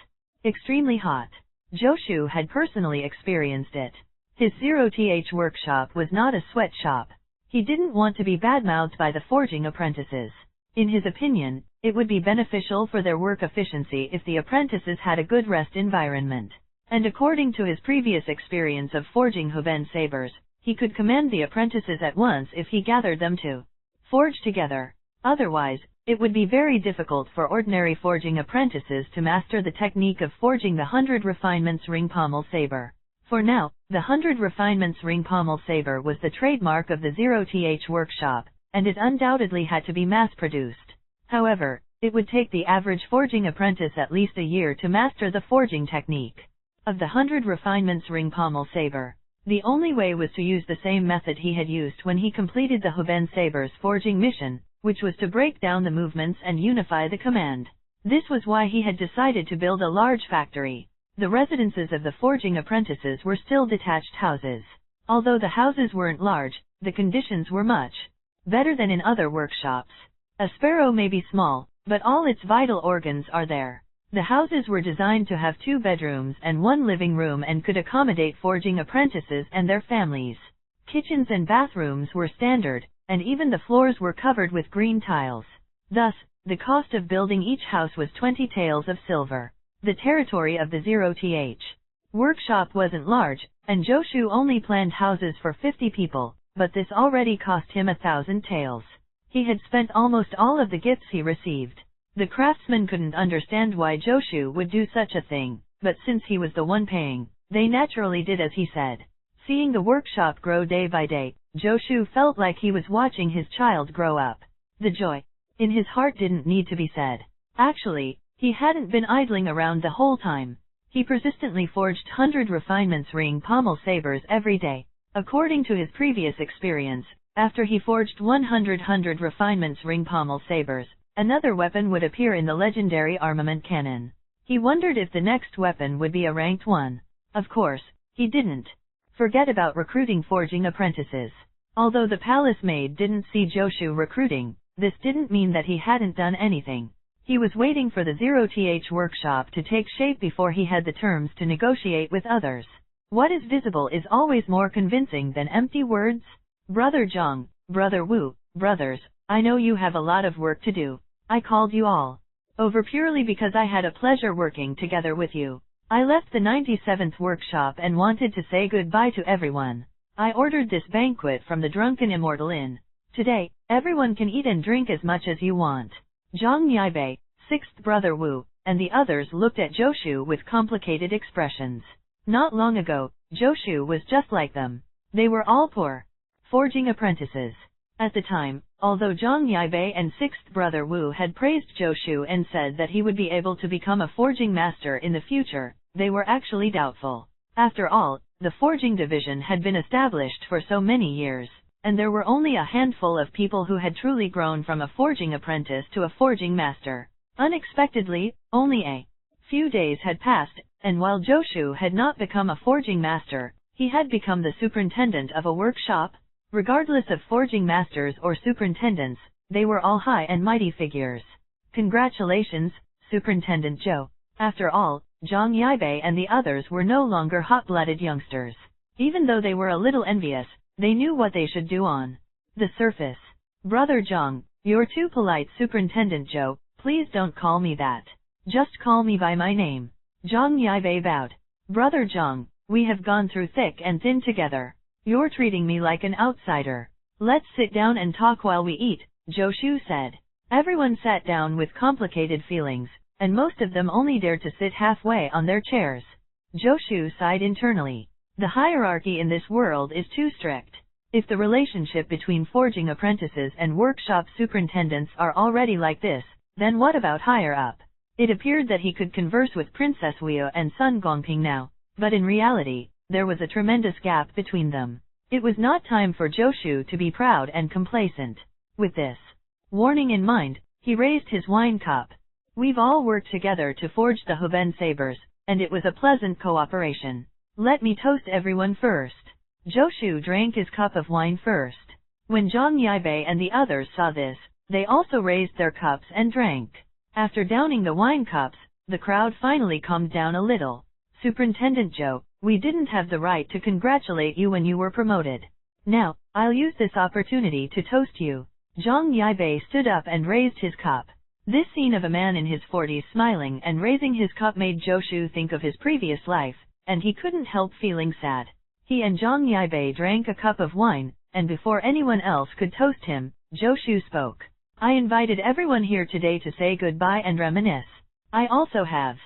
extremely hot. Joshu had personally experienced it. His zeroth workshop was not a sweatshop. He didn't want to be badmouthed by the forging apprentices. In his opinion, it would be beneficial for their work efficiency if the apprentices had a good rest environment. And according to his previous experience of forging Huben sabers, he could command the apprentices at once if he gathered them to forge together. Otherwise, it would be very difficult for ordinary forging apprentices to master the technique of forging the 100 refinements ring pommel saber. For now, the 100 refinements ring pommel saber was the trademark of the zeroth workshop, and it undoubtedly had to be mass-produced. However, it would take the average forging apprentice at least a year to master the forging technique of the 100 refinements ring pommel saber. The only way was to use the same method he had used when he completed the Huben saber's forging mission, which was to break down the movements and unify the command. This was why he had decided to build a large factory. The residences of the forging apprentices were still detached houses. Although the houses weren't large, the conditions were much better than in other workshops. A sparrow may be small, but all its vital organs are there. The houses were designed to have 2 bedrooms and 1 living room and could accommodate forging apprentices and their families. Kitchens and bathrooms were standard, and even the floors were covered with green tiles. Thus, the cost of building each house was 20 taels of silver. The territory of the zeroth workshop wasn't large, and Joshu only planned houses for 50 people, but this already cost him 1,000 taels. He had spent almost all of the gifts he received. The craftsmen couldn't understand why Joshu would do such a thing, but since he was the one paying, they naturally did as he said. Seeing the workshop grow day by day, Joshu felt like he was watching his child grow up. The joy in his heart didn't need to be said. Actually, he hadn't been idling around the whole time. He persistently forged 100 refinements ring pommel sabers every day. According to his previous experience, after he forged 100 refinements ring pommel sabers, another weapon would appear in the legendary Armament Canon. He wondered if the next weapon would be a ranked one. Of course, he didn't forget about recruiting forging apprentices. Although the palace maid didn't see Joshu recruiting, this didn't mean that he hadn't done anything. He was waiting for the zeroth workshop to take shape before he had the terms to negotiate with others. What is visible is always more convincing than empty words. Brother Zhang, Brother Wu, brothers, I know you have a lot of work to do. I called you all over purely because I had a pleasure working together with you. I left the 97th workshop and wanted to say goodbye to everyone. I ordered this banquet from the Drunken Immortal Inn. Today, everyone can eat and drink as much as you want. Zhang Niebei, 6th Brother Wu, and the others looked at Joshu with complicated expressions. Not long ago, Joshu was just like them. They were all poor forging apprentices. At the time, although Zhang Yaibei and sixth brother Wu had praised Joshu and said that he would be able to become a forging master in the future, they were actually doubtful. After all, the forging division had been established for so many years, and there were only a handful of people who had truly grown from a forging apprentice to a forging master. Unexpectedly, only a few days had passed, and while Joshu had not become a forging master, he had become the superintendent of a workshop. Regardless of forging masters or superintendents, they were all high and mighty figures. Congratulations, Superintendent Zhou. After all, Zhang Yaibei and the others were no longer hot-blooded youngsters. Even though they were a little envious, they knew what they should do on the surface. Brother Zhang, you're too polite. Superintendent Zhou, please don't call me that. Just call me by my name. Zhang Yaibei bowed. Brother Zhang, we have gone through thick and thin together. You're treating me like an outsider. Let's sit down and talk while we eat, Joshu said. Everyone sat down with complicated feelings, and most of them only dared to sit halfway on their chairs. Joshu sighed internally. The hierarchy in this world is too strict. If the relationship between forging apprentices and workshop superintendents are already like this, then what about higher up? It appeared that he could converse with Princess Wu and Sun Gongping now, but in reality, there was a tremendous gap between them. It was not time for Joshu to be proud and complacent. With this warning in mind, he raised his wine cup. We've all worked together to forge the Hoben sabers, and it was a pleasant cooperation. Let me toast everyone first. Joshu drank his cup of wine first. When Zhang Yaibei and the others saw this, they also raised their cups and drank. After downing the wine cups, the crowd finally calmed down a little. Superintendent Zhou, we didn't have the right to congratulate you when you were promoted. Now, I'll use this opportunity to toast you. Zhang Yaibei stood up and raised his cup. This scene of a man in his 40s smiling and raising his cup made Joshu think of his previous life, and he couldn't help feeling sad. He and Zhang Yaibei drank a cup of wine, and before anyone else could toast him, Joshu spoke. I invited everyone here today to say goodbye and reminisce. I also have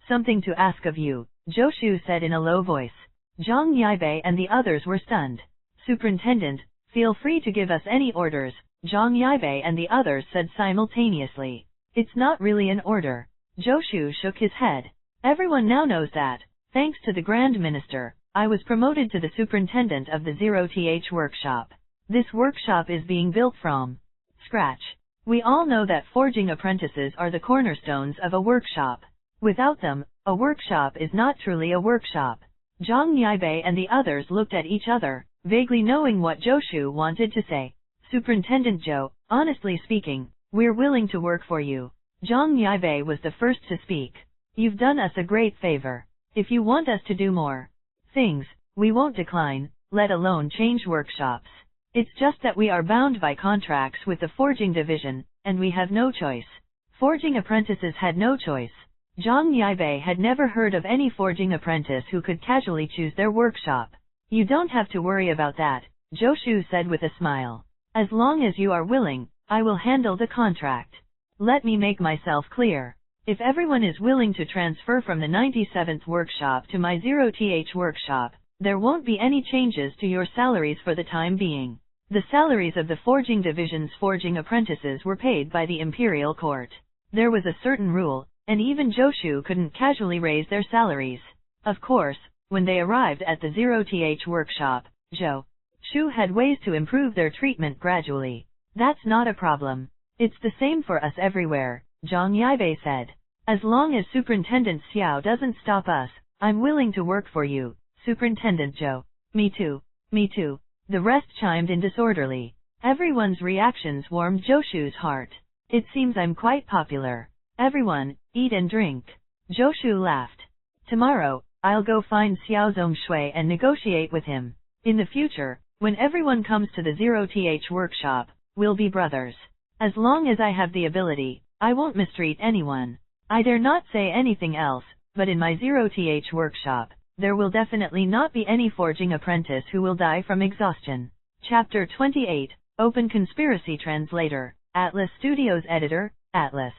something to ask of you, Joshu said in a low voice. Zhang Yaibei and the others were stunned. Superintendent, feel free to give us any orders, Zhang Yaibei and the others said simultaneously. It's not really an order. Joshu shook his head. Everyone now knows that, thanks to the Grand Minister, I was promoted to the superintendent of the zeroth workshop. This workshop is being built from scratch. We all know that forging apprentices are the cornerstones of a workshop. Without them, a workshop is not truly a workshop. Zhang Yaibei and the others looked at each other, vaguely knowing what Joshu wanted to say. Superintendent Zhou, honestly speaking, we're willing to work for you. Zhang Yaibei was the first to speak. You've done us a great favor. If you want us to do more things, we won't decline, let alone change workshops. It's just that we are bound by contracts with the forging division, and we have no choice. Forging apprentices had no choice. Zhang Yaibei had never heard of any forging apprentice who could casually choose their workshop. You don't have to worry about that, Joshu said with a smile. As long as you are willing, I will handle the contract. Let me make myself clear. If everyone is willing to transfer from the 97th workshop to my zeroth workshop, there won't be any changes to your salaries for the time being. The salaries of the forging division's forging apprentices were paid by the imperial court. There was a certain rule, and even Joshu couldn't casually raise their salaries. Of course, when they arrived at the zeroth workshop, Joshu had ways to improve their treatment gradually. That's not a problem. It's the same for us everywhere, Zhang Yaibei said. As long as Superintendent Xiao doesn't stop us, I'm willing to work for you, Superintendent Zhou. Me too. Me too. The rest chimed in disorderly. Everyone's reactions warmed Joshu's heart. It seems I'm quite popular. Everyone, eat and drink. Joshu laughed. Tomorrow, I'll go find Xiao Zongshui and negotiate with him. In the future, when everyone comes to the zeroth workshop, we'll be brothers. As long as I have the ability, I won't mistreat anyone. I dare not say anything else, but in my zeroth workshop, there will definitely not be any forging apprentice who will die from exhaustion. Chapter 28, Open Conspiracy Translator, Atlas Studios Editor, Atlas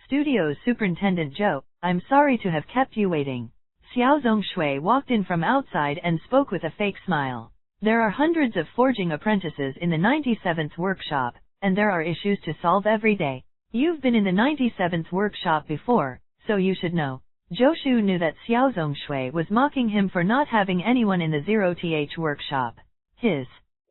Studios Superintendent Zhou, I'm sorry to have kept you waiting. Xiao Zongshui walked in from outside and spoke with a fake smile. There are hundreds of forging apprentices in the 97th workshop, and there are issues to solve every day. You've been in the 97th workshop before, so you should know. Zhou knew that Xiao Zongshui was mocking him for not having anyone in the zeroth workshop. His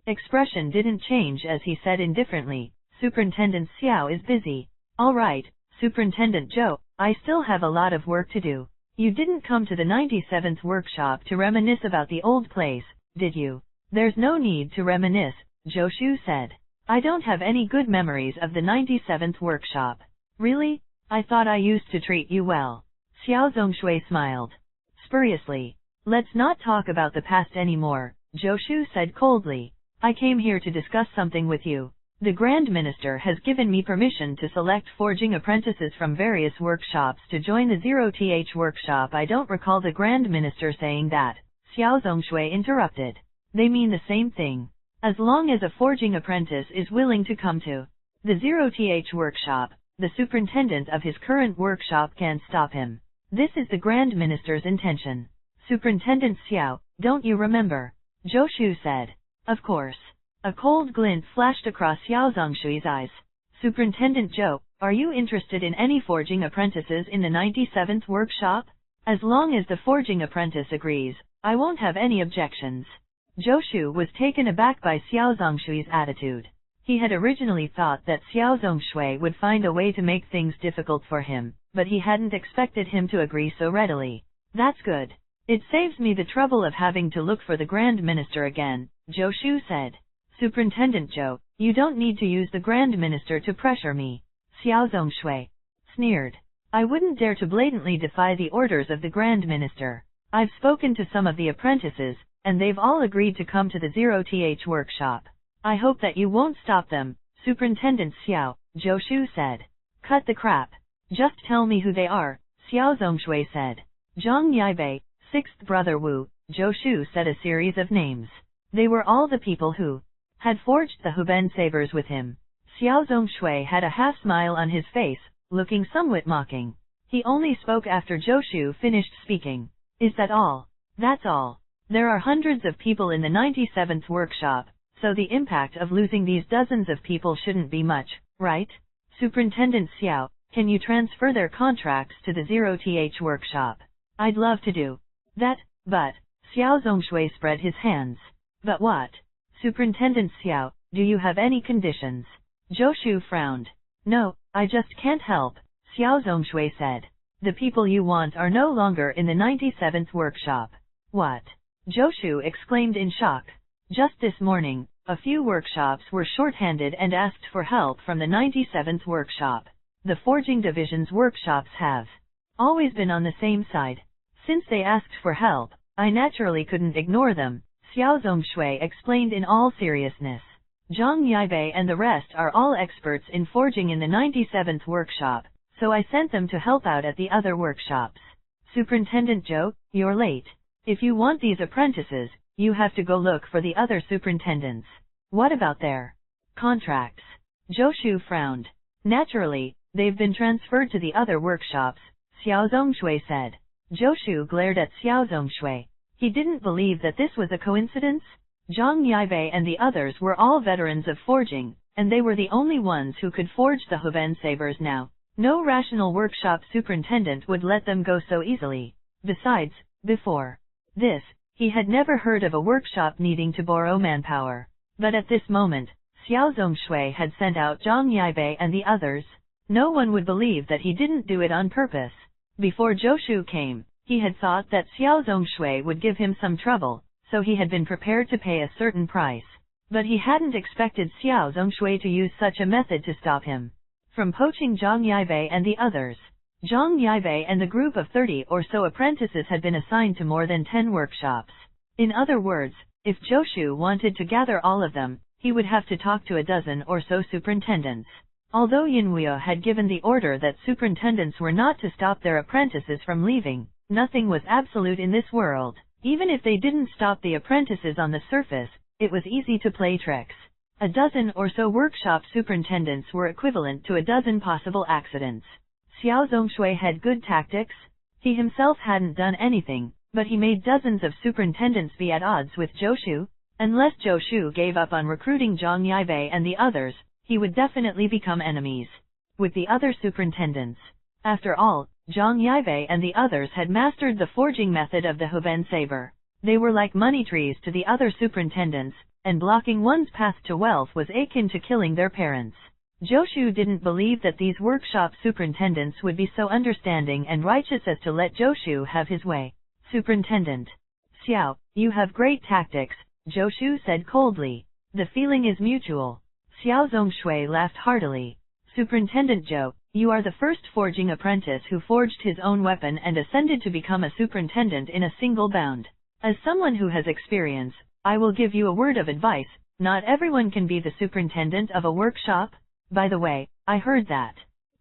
expression didn't change as he said indifferently, Superintendent Xiao is busy. All right, Superintendent Zhou, I still have a lot of work to do. You didn't come to the 97th workshop to reminisce about the old place, did you? There's no need to reminisce, Zhou said. I don't have any good memories of the 97th workshop. Really? I thought I used to treat you well. Xiao Zongshui smiled. Spuriously. Let's not talk about the past anymore, Zhou said coldly. I came here to discuss something with you. The Grand Minister has given me permission to select forging apprentices from various workshops to join the zeroth workshop. I don't recall the Grand Minister saying that, Xiao Zongshui interrupted. They mean the same thing. As long as a forging apprentice is willing to come to the zeroth workshop, the superintendent of his current workshop can't stop him. This is the Grand Minister's intention. Superintendent Xiao, don't you remember? Zhou said. Of course. A cold glint flashed across Xiao Zongshui's eyes. Superintendent Zhou, are you interested in any forging apprentices in the 97th workshop? As long as the forging apprentice agrees, I won't have any objections. Zhou was taken aback by Xiao Zongshui's attitude. He had originally thought that Xiao Zongshui would find a way to make things difficult for him, but he hadn't expected him to agree so readily. That's good. It saves me the trouble of having to look for the Grand Minister again, Zhou said. Superintendent Zhou, you don't need to use the Grand Minister to pressure me. Xiao Zongshui sneered. I wouldn't dare to blatantly defy the orders of the Grand Minister. I've spoken to some of the apprentices, and they've all agreed to come to the zeroth workshop. I hope that you won't stop them, Superintendent Xiao, Zhou said. Cut the crap. Just tell me who they are, Xiao Zongshui said. Zhang Yaibei, sixth brother Wu, Zhou said a series of names. They were all the people who had forged the Huben sabers with him. Xiao Zongshui had a half-smile on his face, looking somewhat mocking. He only spoke after Zhou finished speaking. Is that all? That's all. There are hundreds of people in the 97th workshop, so the impact of losing these dozens of people shouldn't be much, right? Superintendent Xiao, can you transfer their contracts to the zeroth workshop? I'd love to do that, but, Xiao Zongshui spread his hands. But what? Superintendent Xiao, do you have any conditions? Zhou frowned. No, I just can't help, Xiao Zongshui said. The people you want are no longer in the 97th workshop. What? Zhou exclaimed in shock. Just this morning, a few workshops were short-handed and asked for help from the 97th workshop. The forging division's workshops have always been on the same side. Since they asked for help, I naturally couldn't ignore them, Xiao Zongshui explained in all seriousness. Zhang Yaibei and the rest are all experts in forging in the 97th workshop, so I sent them to help out at the other workshops. Superintendent Zhou, you're late. If you want these apprentices, you have to go look for the other superintendents. What about their contracts? Zhou frowned. Naturally, they've been transferred to the other workshops, Xiao Zongshui said. Zhou glared at Xiao Zongshui. He didn't believe that this was a coincidence. Zhang Yaibei and the others were all veterans of forging, and they were the only ones who could forge the Huben sabers now. No rational workshop superintendent would let them go so easily. Besides, before this, he had never heard of a workshop needing to borrow manpower. But at this moment, Xiao Zongshui had sent out Zhang Yaibei and the others. No one would believe that he didn't do it on purpose. Before Zhou came, he had thought that Xiao Zongshui would give him some trouble, so he had been prepared to pay a certain price. But he hadn't expected Xiao Zongshui to use such a method to stop him from poaching Zhang Yaibei and the others. Zhang Yaibei and the group of 30 or so apprentices had been assigned to more than 10 workshops. In other words, if Zhou wanted to gather all of them, he would have to talk to a dozen or so superintendents. Although Yinhuo had given the order that superintendents were not to stop their apprentices from leaving, nothing was absolute in this world. Even if they didn't stop the apprentices on the surface, it was easy to play tricks. A dozen or so workshop superintendents were equivalent to a dozen possible accidents. Xiao Zongshui had good tactics. He himself hadn't done anything, but he made dozens of superintendents be at odds with Zhou Shu. Unless Zhou Shu gave up on recruiting Zhang Yibei and the others, he would definitely become enemies with the other superintendents. After all, Zhang Yibei and the others had mastered the forging method of the Hoben saber. They were like money trees to the other superintendents, and blocking one's path to wealth was akin to killing their parents. Zhou Shu didn't believe that these workshop superintendents would be so understanding and righteous as to let Zhou Shu have his way. Superintendent Xiao, you have great tactics, Zhou Shu said coldly. The feeling is mutual. Xiao Zongshui laughed heartily. Superintendent Zhou, you are the first forging apprentice who forged his own weapon and ascended to become a superintendent in a single bound. As someone who has experience, I will give you a word of advice. Not everyone can be the superintendent of a workshop. By the way, I heard that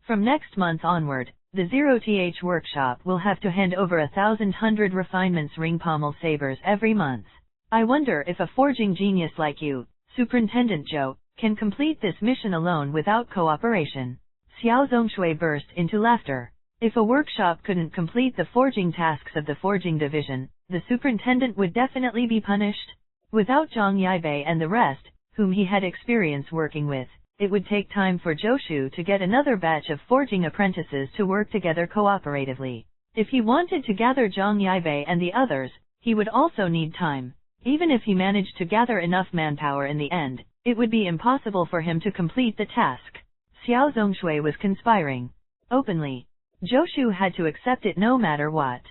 from next month onward, the zeroth workshop will have to hand over 1,100 refinements ring pommel sabers every month. I wonder if a forging genius like you, Superintendent Zhou, can complete this mission alone without cooperation. Xiao Zongshui burst into laughter. If a workshop couldn't complete the forging tasks of the forging division, the superintendent would definitely be punished. Without Zhang Yibei and the rest, whom he had experience working with, it would take time for Zhou Shu to get another batch of forging apprentices to work together cooperatively. If he wanted to gather Zhang Yibei and the others, he would also need time. Even if he managed to gather enough manpower in the end, it would be impossible for him to complete the task. Xiao Zongshui was conspiring openly. Zhou Shu had to accept it no matter what.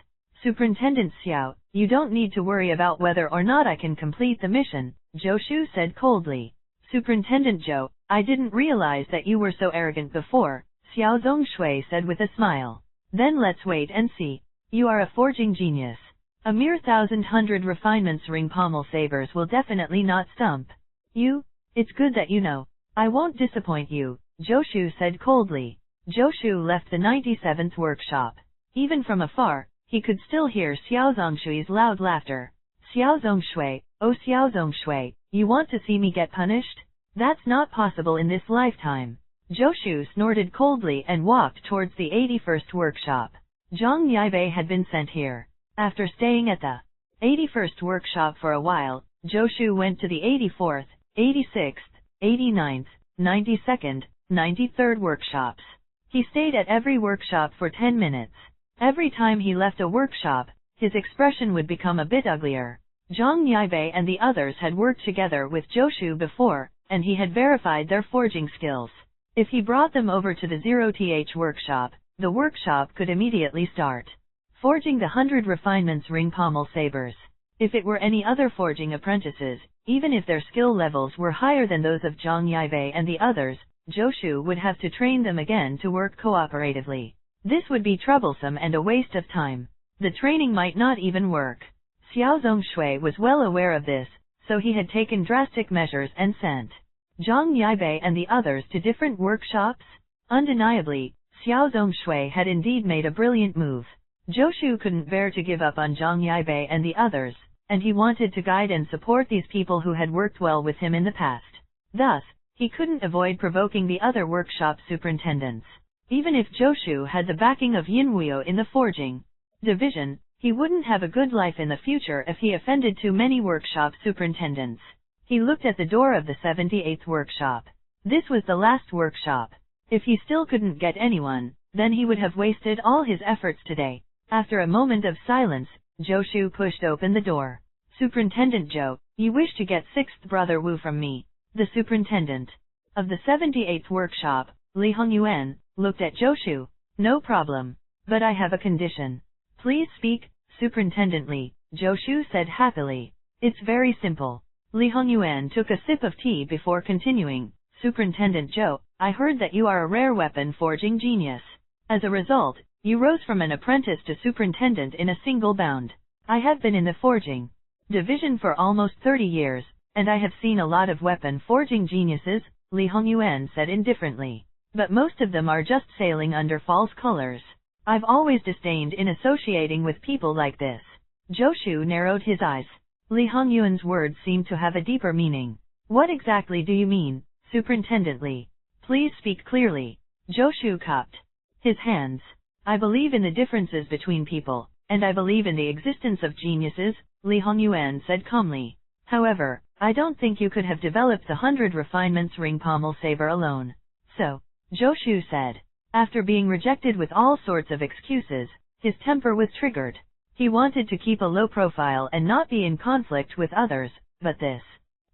Superintendent Xiao, you don't need to worry about whether or not I can complete the mission, Zhou Shu said coldly. Superintendent Zhou, I didn't realize that you were so arrogant before, Xiao Zongshui said with a smile. Then let's wait and see. You are a forging genius. A mere 1,100 refinements ring pommel sabers will definitely not stump you. It's good that you know. I won't disappoint you, Zhou Shu said coldly. Zhou Shu left the 97th workshop. Even from afar, he could still hear Xiao Zongshui's loud laughter. Xiao Zongshui, oh Xiao Zongshui, you want to see me get punished? That's not possible in this lifetime. Zhou Shu snorted coldly and walked towards the 81st workshop. Zhang Yibei had been sent here. After staying at the 81st workshop for a while, Zhou Shu went to the 84th, 86th, 89th, 92nd, 93rd workshops. He stayed at every workshop for 10 minutes. Every time he left a workshop, his expression would become a bit uglier. Zhang Yibei and the others had worked together with Zhou Shu before, and he had verified their forging skills. If he brought them over to the zeroth workshop, the workshop could immediately start forging the 100 refinements ring pommel sabers. If it were any other forging apprentices, even if their skill levels were higher than those of Zhang Yibei and the others, Zhou Shu would have to train them again to work cooperatively. This would be troublesome and a waste of time. The training might not even work. Xiao Zongshui was well aware of this, so he had taken drastic measures and sent Zhang Yibei and the others to different workshops. Undeniably, Xiao Zongshui had indeed made a brilliant move. Zhou Shu couldn't bear to give up on Zhang Yibei and the others, and he wanted to guide and support these people who had worked well with him in the past. Thus, he couldn't avoid provoking the other workshop superintendents. Even if Zhou Shu had the backing of Yin Wuyo in the forging division, he wouldn't have a good life in the future if he offended too many workshop superintendents. He looked at the door of the 78th workshop. This was the last workshop. If he still couldn't get anyone, then he would have wasted all his efforts today. After a moment of silence, Zhou Shu pushed open the door. Superintendent Zhou, you wish to get 6th Brother Wu from me. The superintendent of the 78th workshop, Li Hongyuan, looked at Zhou Shu. No problem. But I have a condition. Please speak, Superintendent Li, Zhou Shu said happily. It's very simple. Li Hongyuan took a sip of tea before continuing. Superintendent Zhou, I heard that you are a rare weapon forging genius. As a result, you rose from an apprentice to superintendent in a single bound. I have been in the forging division for almost 30 years, and I have seen a lot of weapon forging geniuses, Li Hongyuan said indifferently. But most of them are just sailing under false colors. I've always disdained in associating with people like this. Zhou Shu narrowed his eyes. Li Hongyuan's words seemed to have a deeper meaning. What exactly do you mean, Superintendent Li? Please speak clearly. Zhou Shu cupped his hands. I believe in the differences between people, and I believe in the existence of geniuses, Li Hongyuan said calmly. However, I don't think you could have developed the 100 refinements ring pommel saber alone. So, Zhou Shu said. After being rejected with all sorts of excuses, his temper was triggered. He wanted to keep a low profile and not be in conflict with others, but this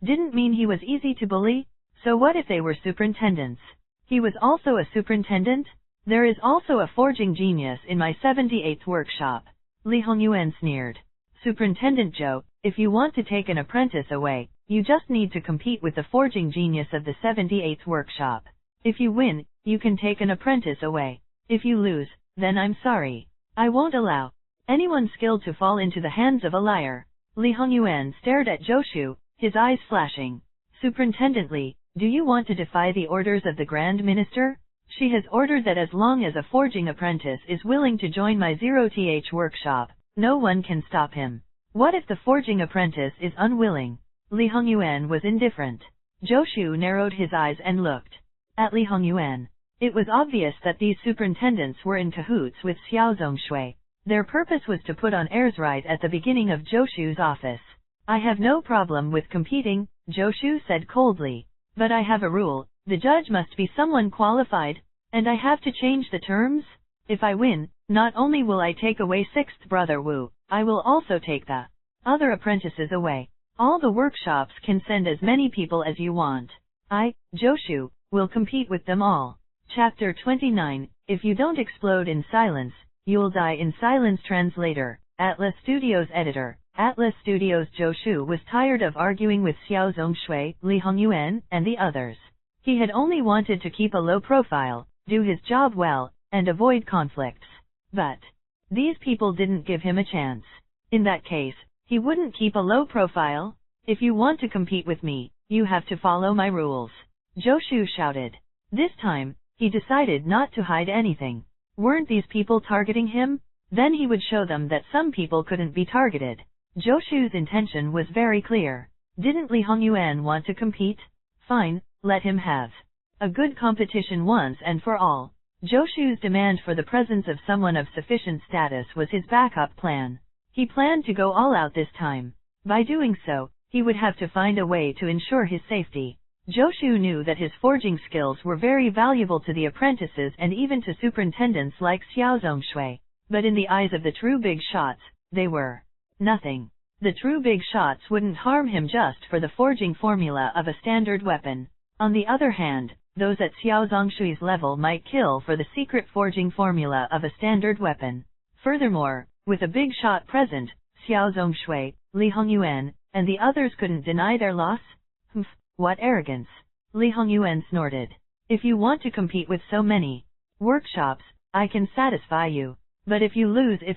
didn't mean he was easy to bully. So what if they were superintendents? He was also a superintendent? There is also a forging genius in my 78th workshop. Li Hongyuan sneered. Superintendent Zhou, if you want to take an apprentice away, you just need to compete with the forging genius of the 78th workshop. If you win, you can take an apprentice away. If you lose, then I'm sorry. I won't allow anyone skilled to fall into the hands of a liar. Li Hongyuan stared at Zhou Shu, his eyes flashing. Superintendent Li, do you want to defy the orders of the Grand Minister? She has ordered that as long as a forging apprentice is willing to join my zeroth workshop, no one can stop him. What if the forging apprentice is unwilling? Li Hongyuan was indifferent. Zhou Shu narrowed his eyes and looked at Li Hongyuan. It was obvious that these superintendents were in cahoots with Xiao Zongshui. Their purpose was to put on airs right at the beginning of Zhou Shu's office. I have no problem with competing, Zhou Shu said coldly. But I have a rule, the judge must be someone qualified, and I have to change the terms? If I win, not only will I take away 6th Brother Wu, I will also take the other apprentices away. All the workshops can send as many people as you want. I, Zhou Shu, will compete with them all. Chapter 29, If you don't explode in silence, you'll die in silence. Translator, Atlas Studios Editor. Atlas Studios. Zhou Shu was tired of arguing with Xiao Zongshui, Li Hongyuan, and the others. He had only wanted to keep a low profile, do his job well, and avoid conflicts. But these people didn't give him a chance. In that case, he wouldn't keep a low profile. If you want to compete with me, you have to follow my rules. Zhou Shu shouted. This time, he decided not to hide anything. Weren't these people targeting him? Then he would show them that some people couldn't be targeted. Zhou Shu's intention was very clear. Didn't Li Hongyuan want to compete? Fine, let him have a good competition once and for all. Zhou Shu's demand for the presence of someone of sufficient status was his backup plan. He planned to go all out this time. By doing so, he would have to find a way to ensure his safety. Zhou Shu knew that his forging skills were very valuable to the apprentices and even to superintendents like Xiao Zongshui. But in the eyes of the true big shots, they were nothing. The true big shots wouldn't harm him just for the forging formula of a standard weapon. On the other hand, those at Xiao Zongshui's level might kill for the secret forging formula of a standard weapon. Furthermore, with a big shot present, Xiao Zongshui, Li Hongyuan, and the others couldn't deny their loss? Humph, what arrogance! Li Hongyuan snorted. If you want to compete with so many workshops, I can satisfy you. But if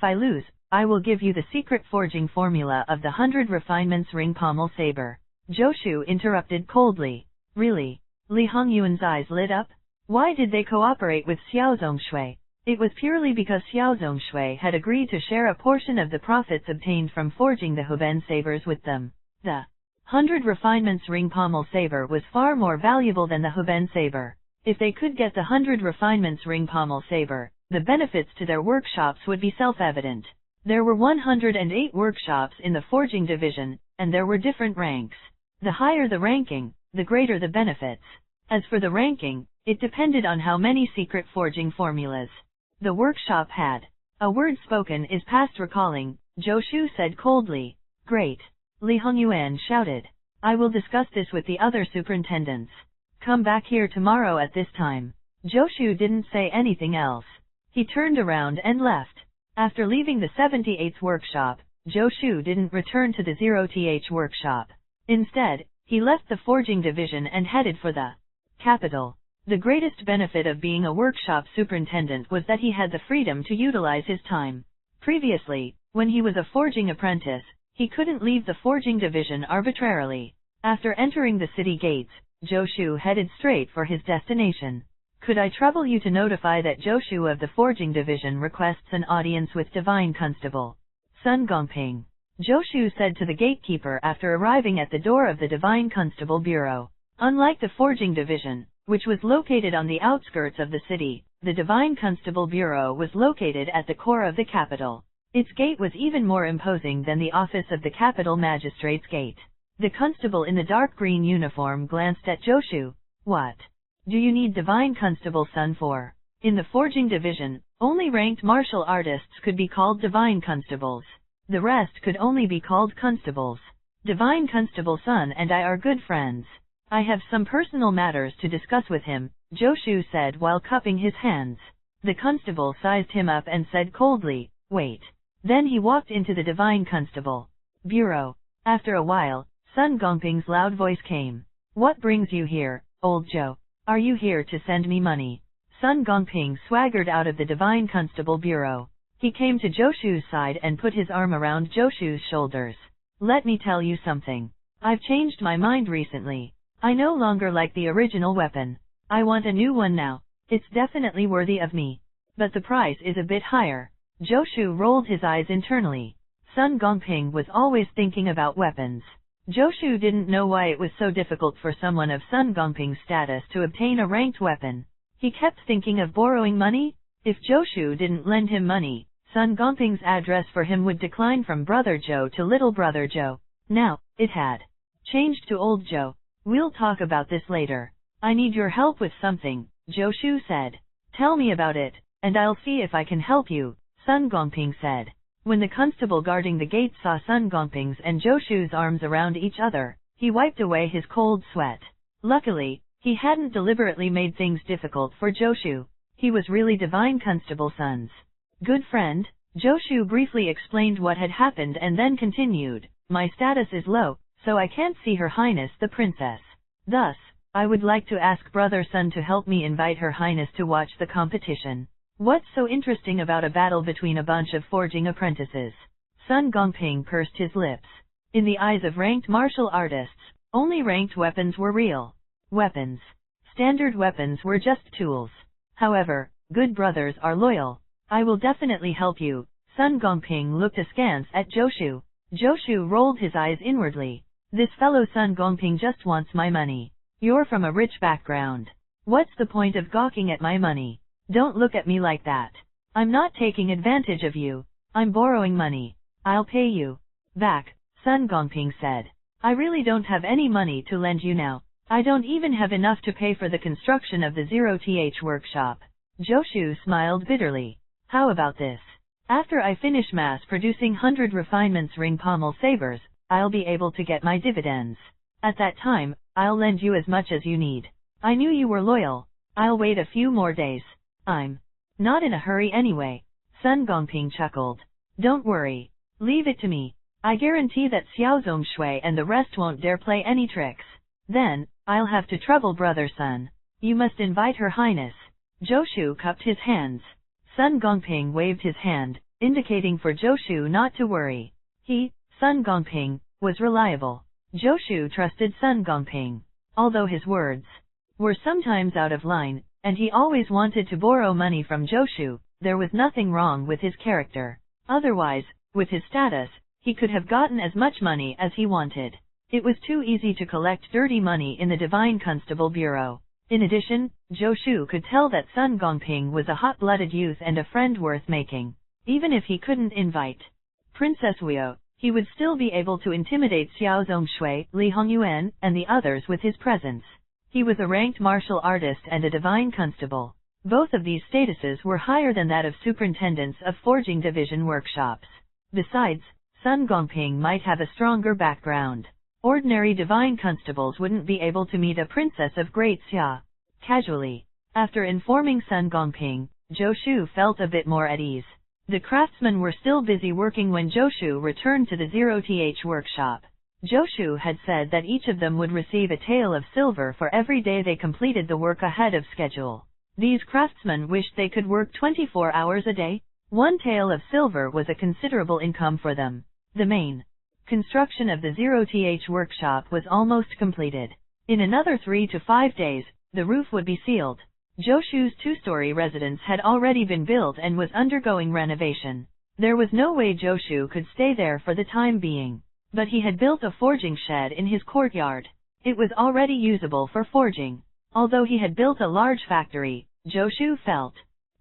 I lose, I will give you the secret forging formula of the 100 refinements ring pommel saber. Zhou Shu interrupted coldly. Really? Li Hongyuan's eyes lit up. Why did they cooperate with Xiao Zongshui? It was purely because Xiao Zongshui had agreed to share a portion of the profits obtained from forging the Huben sabers with them. The 100 refinements ring pommel saber was far more valuable than the Huben saber. If they could get the 100 refinements ring pommel saber, the benefits to their workshops would be self-evident. There were 108 workshops in the forging division, and there were different ranks. The higher the ranking, the greater the benefits. As for the ranking, it depended on how many secret forging formulas the workshop had. A word spoken is past recalling, Zhou Shu said coldly. Great! Li Hongyuan shouted. I will discuss this with the other superintendents. Come back here tomorrow at this time. Zhou Shu didn't say anything else. He turned around and left. After leaving the 78th workshop, Zhou Shu didn't return to the zeroth workshop. Instead, he left the forging division and headed for the capital. The greatest benefit of being a workshop superintendent was that he had the freedom to utilize his time. Previously, when he was a forging apprentice, he couldn't leave the forging division arbitrarily. After entering the city gates, Zhou Shu headed straight for his destination. Could I trouble you to notify that Zhou Shu of the forging division requests an audience with Divine Constable Sun Gongping? Zhou Shu said to the gatekeeper after arriving at the door of the Divine Constable Bureau. Unlike the forging division, which was located on the outskirts of the city. The Divine Constable Bureau was located at the core of the capital. Its gate was even more imposing than the office of the capital magistrate's gate. The constable in the dark green uniform glanced at Joshu. What do you need Divine Constable Son for? In the forging division, only ranked martial artists could be called Divine Constables. The rest could only be called constables. Divine Constable Son and I are good friends. I have some personal matters to discuss with him, Joshu said while cupping his hands. The constable sized him up and said coldly, wait. Then he walked into the Divine Constable Bureau. After a while, Sun Gongping's loud voice came. What brings you here, old Joe? Are you here to send me money? Sun Gongping swaggered out of the Divine Constable Bureau. He came to Joshu's side and put his arm around Joshu's shoulders. Let me tell you something. I've changed my mind recently. I no longer like the original weapon. I want a new one now. It's definitely worthy of me. But the price is a bit higher. Joshu rolled his eyes internally. Sun Gongping was always thinking about weapons. Joshu didn't know why it was so difficult for someone of Sun Gongping's status to obtain a ranked weapon. He kept thinking of borrowing money. If Joshu didn't lend him money, Sun Gongping's address for him would decline from Brother Joe to Little Brother Joe. Now, it had changed to Old Joe. We'll talk about this later. I need your help with something, Joshu said. Tell me about it, and I'll see if I can help you, Sun Gongping said. When the constable guarding the gate saw Sun Gongping's and Joshu's arms around each other, he wiped away his cold sweat. Luckily, he hadn't deliberately made things difficult for Joshu. He was really Divine Constable Son's good friend. Joshu briefly explained what had happened and then continued, my status is low, so I can't see Her Highness the Princess. Thus, I would like to ask Brother Sun to help me invite Her Highness to watch the competition. What's so interesting about a battle between a bunch of forging apprentices? Sun Gongping pursed his lips. In the eyes of ranked martial artists, only ranked weapons were real weapons. Standard weapons were just tools. However, good brothers are loyal. I will definitely help you. Sun Gongping looked askance at Joshu. Joshu rolled his eyes inwardly. This fellow Sun Gongping just wants my money. You're from a rich background. What's the point of gawking at my money? Don't look at me like that. I'm not taking advantage of you. I'm borrowing money. I'll pay you back, Sun Gongping said. I really don't have any money to lend you now. I don't even have enough to pay for the construction of the zeroth workshop. Joshu smiled bitterly. How about this? After I finish mass-producing 100 refinements ring pommel sabers, I'll be able to get my dividends. At that time, I'll lend you as much as you need. I knew you were loyal. I'll wait a few more days. I'm not in a hurry anyway. Sun Gongping chuckled. Don't worry. Leave it to me. I guarantee that Xiaozong Shui and the rest won't dare play any tricks. Then, I'll have to trouble Brother Sun. You must invite Her Highness. Joshu cupped his hands. Sun Gongping waved his hand, indicating for Joshu not to worry. He, Sun Gongping, was reliable. Joshu trusted Sun Gongping. Although his words were sometimes out of line, and he always wanted to borrow money from Joshu, there was nothing wrong with his character. Otherwise, with his status, he could have gotten as much money as he wanted. It was too easy to collect dirty money in the Divine Constable Bureau. In addition, Joshu could tell that Sun Gongping was a hot-blooded youth and a friend worth making. Even if he couldn't invite Princess Huo, he would still be able to intimidate Xiaozong Shui, Li Hongyuan, and the others with his presence. He was a ranked martial artist and a Divine Constable. Both of these statuses were higher than that of superintendents of forging division workshops. Besides, Sun Gongping might have a stronger background. Ordinary Divine Constables wouldn't be able to meet a princess of Great Xia casually. After informing Sun Gongping, Joshu felt a bit more at ease. The craftsmen were still busy working when Joshu returned to the zeroth workshop. Joshu had said that each of them would receive a tael of silver for every day they completed the work ahead of schedule. These craftsmen wished they could work 24 hours a day. One tael of silver was a considerable income for them. The main construction of the zeroth workshop was almost completed. In another 3 to 5 days, the roof would be sealed. Joshu's two-story residence had already been built and was undergoing renovation. There was no way Joshu could stay there for the time being. But he had built a forging shed in his courtyard. It was already usable for forging. Although he had built a large factory, Joshu felt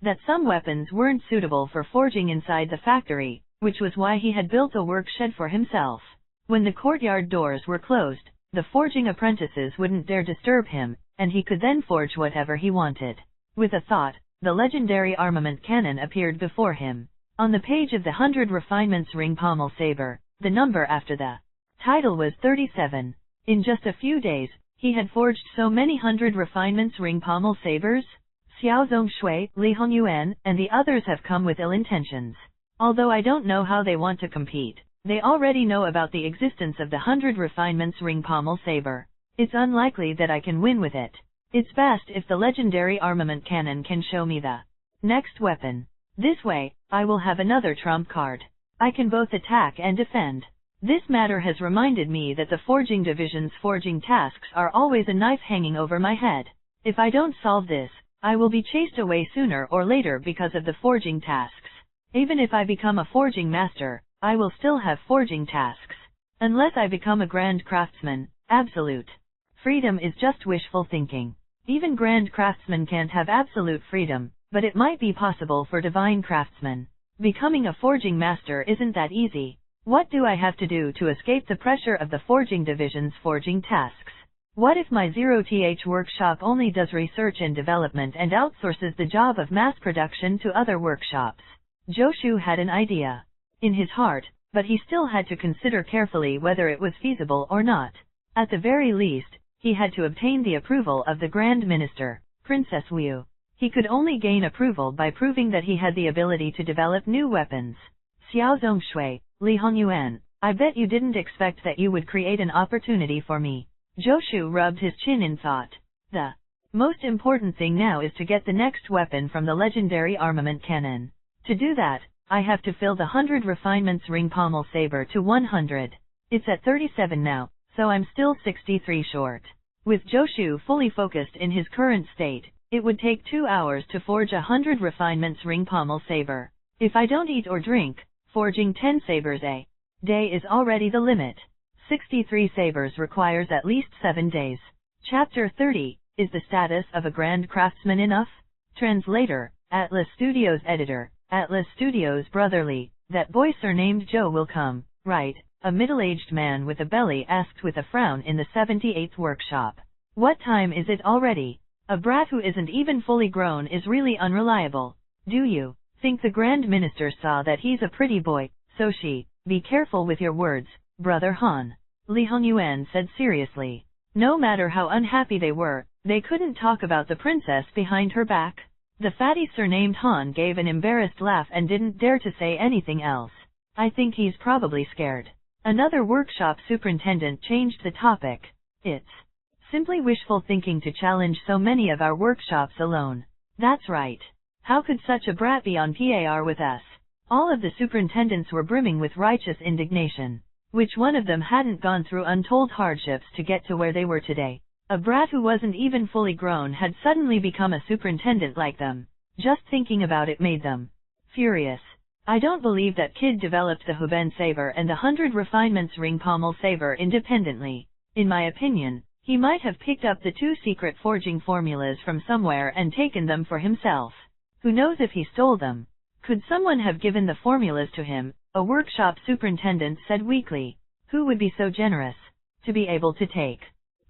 that some weapons weren't suitable for forging inside the factory, which was why he had built a work shed for himself. When the courtyard doors were closed, the forging apprentices wouldn't dare disturb him, and he could then forge whatever he wanted. With a thought, the legendary Armament Canon appeared before him. On the page of the 100 Refinements ring pommel saber, the number after the title was 37. In just a few days, he had forged so many 100 Refinements ring pommel sabers. Xiao Zongshui, Li Hongyuan, and the others have come with ill intentions. Although I don't know how they want to compete, they already know about the existence of the 100 Refinements ring pommel saber. It's unlikely that I can win with it. It's best if the legendary Armament Canon can show me the next weapon. This way, I will have another trump card. I can both attack and defend. This matter has reminded me that the forging division's forging tasks are always a knife hanging over my head. If I don't solve this, I will be chased away sooner or later because of the forging tasks. Even if I become a forging master, I will still have forging tasks. Unless I become a grand craftsman, absolute freedom is just wishful thinking. Even grand craftsmen can't have absolute freedom, but it might be possible for divine craftsmen. Becoming a forging master isn't that easy. What do I have to do to escape the pressure of the forging division's forging tasks? What if my zeroth workshop only does research and development and outsources the job of mass production to other workshops? Joshu had an idea in his heart, but he still had to consider carefully whether it was feasible or not. At the very least, he had to obtain the approval of the Grand Minister, Princess Wu. He could only gain approval by proving that he had the ability to develop new weapons. Xiao Zongshui, Li Hongyuan, I bet you didn't expect that you would create an opportunity for me. Joshu rubbed his chin in thought. The most important thing now is to get the next weapon from the legendary Armament Canon. To do that, I have to fill the 100 Refinements ring pommel saber to 100. It's at 37 now, so I'm still 63 short. With Joshu fully focused in his current state, it would take 2 hours to forge 100 Refinements ring pommel saber. If I don't eat or drink, forging 10 sabers a day is already the limit. 63 sabers requires at least 7 days. Chapter 30, Is the status of a grand craftsman enough? Translator, Atlas Studios Editor, Atlas Studios Brotherly, that boy surnamed Joe will come, right? A middle-aged man with a belly asked with a frown in the 78th workshop. What time is it already? A brat who isn't even fully grown is really unreliable. Do you think the Grand Minister saw that he's a pretty boy? So be careful with your words, Brother Han. Li Hongyuan said seriously. No matter how unhappy they were, they couldn't talk about the princess behind her back. The fatty surnamed Han gave an embarrassed laugh and didn't dare to say anything else. I think he's probably scared. Another workshop superintendent changed the topic. It's simply wishful thinking to challenge so many of our workshops alone. That's right. How could such a brat be on par with us? All of the superintendents were brimming with righteous indignation. Which one of them hadn't gone through untold hardships to get to where they were today? A brat who wasn't even fully grown had suddenly become a superintendent like them. Just thinking about it made them furious. I don't believe that kid developed the Huben saber and the 100 Refinements ring pommel saber independently. In my opinion, he might have picked up the 2 secret forging formulas from somewhere and taken them for himself. Who knows if he stole them? Could someone have given the formulas to him? A workshop superintendent said weakly. Who would be so generous to be able to take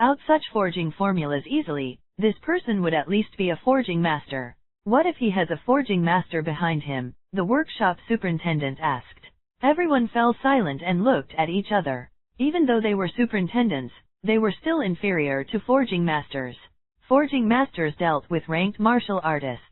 out such forging formulas easily? This person would at least be a forging master. What if he has a forging master behind him? The workshop superintendent asked. Everyone fell silent and looked at each other. Even though they were superintendents, they were still inferior to forging masters. Forging masters dealt with ranked martial artists.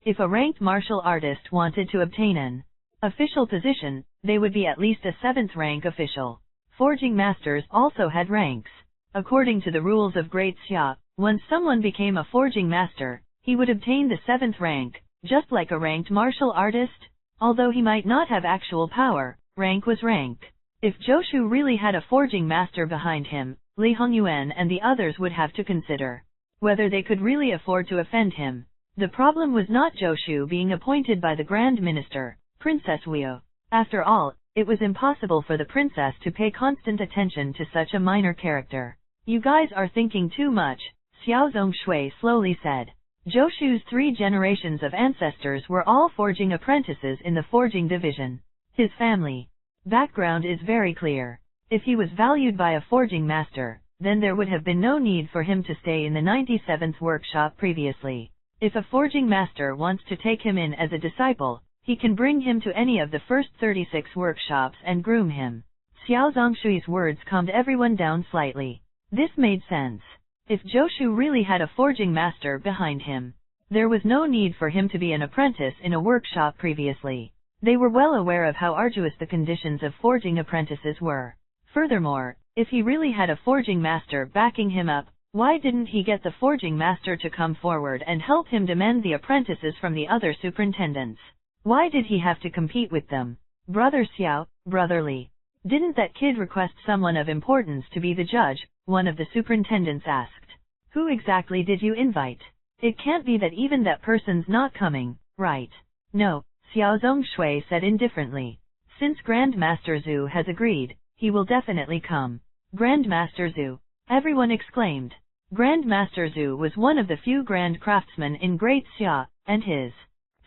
If a ranked martial artist wanted to obtain an official position, they would be at least a 7th rank official. Forging masters also had ranks. According to the rules of Great Xia, once someone became a forging master, he would obtain the 7th rank, just like a ranked martial artist. Although he might not have actual power, rank was rank. If Joshu really had a forging master behind him, Li Hongyuan and the others would have to consider whether they could really afford to offend him. The problem was not Joshu being appointed by the Grand Minister, Princess Wu. After all, it was impossible for the princess to pay constant attention to such a minor character. You guys are thinking too much, Xiao Zongshui slowly said. Zhoushu's 3 generations of ancestors were all forging apprentices in the forging division. His family background is very clear. If he was valued by a forging master, then there would have been no need for him to stay in the 97th workshop previously. If a forging master wants to take him in as a disciple, he can bring him to any of the first 36 workshops and groom him. Xiao Zongshui's words calmed everyone down slightly. This made sense. If Zhoushu really had a forging master behind him, there was no need for him to be an apprentice in a workshop previously. They were well aware of how arduous the conditions of forging apprentices were. Furthermore, if he really had a forging master backing him up, why didn't he get the forging master to come forward and help him demand the apprentices from the other superintendents? Why did he have to compete with them? Brother Xiao, brotherly. Didn't that kid request someone of importance to be the judge? One of the superintendents asked. Who exactly did you invite? It can't be that even that person's not coming, right? No, Xiao Zongshui said indifferently. Since Grandmaster Zhu has agreed, he will definitely come. Grandmaster Zhu! Everyone exclaimed. Grandmaster Zhu was one of the few grand craftsmen in Great Xia, and his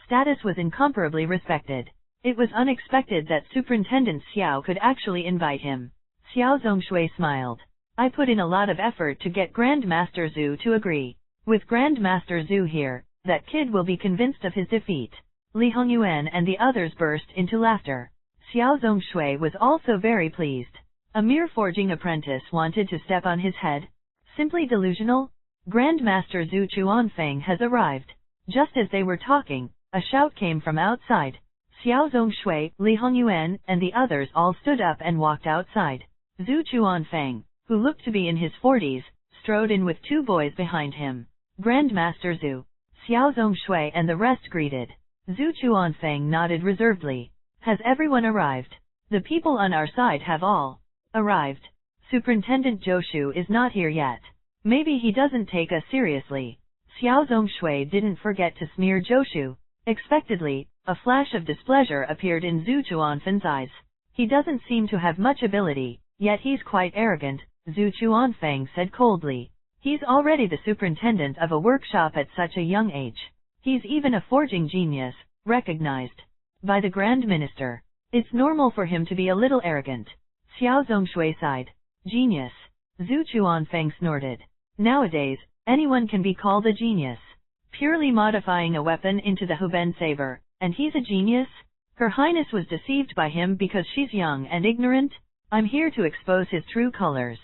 status was incomparably respected. It was unexpected that Superintendent Xiao could actually invite him. Xiao Zongshui smiled. I put in a lot of effort to get Grandmaster Zhu to agree. With Grandmaster Zhu here, that kid will be convinced of his defeat. Li Hongyuan and the others burst into laughter. Xiao Zongshui was also very pleased. A mere forging apprentice wanted to step on his head? Simply delusional? Grandmaster Zhu Chuanfeng has arrived. Just as they were talking, a shout came from outside. Xiao Zongshui, Li Hongyuan, and the others all stood up and walked outside. Zhu Chuanfeng, who looked to be in his 40s, strode in with 2 boys behind him. Grandmaster Zhu, Xiao Zongshui and the rest greeted. Zhu Chuanfeng nodded reservedly. Has everyone arrived? The people on our side have all arrived. Superintendent Zhoushu is not here yet. Maybe he doesn't take us seriously. Xiao Zongshui didn't forget to smear Zhoushu. Expectedly, a flash of displeasure appeared in Zhu Chuanfeng's eyes. He doesn't seem to have much ability, yet he's quite arrogant, Zhu Chuanfeng said coldly. He's already the superintendent of a workshop at such a young age. He's even a forging genius, recognized by the Grand Minister. It's normal for him to be a little arrogant. Xiao Zongshui sighed. Genius. Zhu Chuanfeng snorted. Nowadays, anyone can be called a genius. Purely modifying a weapon into the Huben saber, and he's a genius? Her Highness was deceived by him because she's young and ignorant? I'm here to expose his true colors.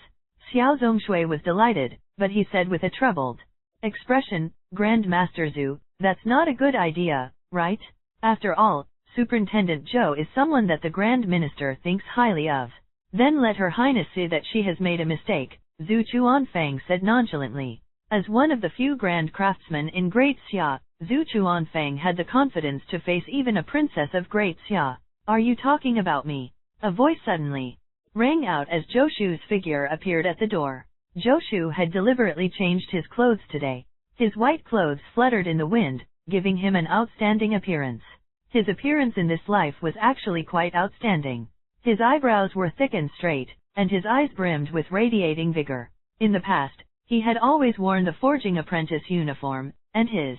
Xiao Zongshui was delighted, but he said with a troubled expression, Grandmaster Zhu, that's not a good idea, right? After all, Superintendent Zhou is someone that the Grand Minister thinks highly of. Then let Her Highness see that she has made a mistake, Zhu Chuanfeng said nonchalantly. As one of the few grand craftsmen in Great Xia, Zhu Chuanfeng had the confidence to face even a princess of Great Xia. Are you talking about me? A voice suddenly rang out as Zhoushu's figure appeared at the door. Zhoushu had deliberately changed his clothes today. His white clothes fluttered in the wind, giving him an outstanding appearance. His appearance in this life was actually quite outstanding. His eyebrows were thick and straight, and his eyes brimmed with radiating vigor. In the past, he had always worn the forging apprentice uniform, and his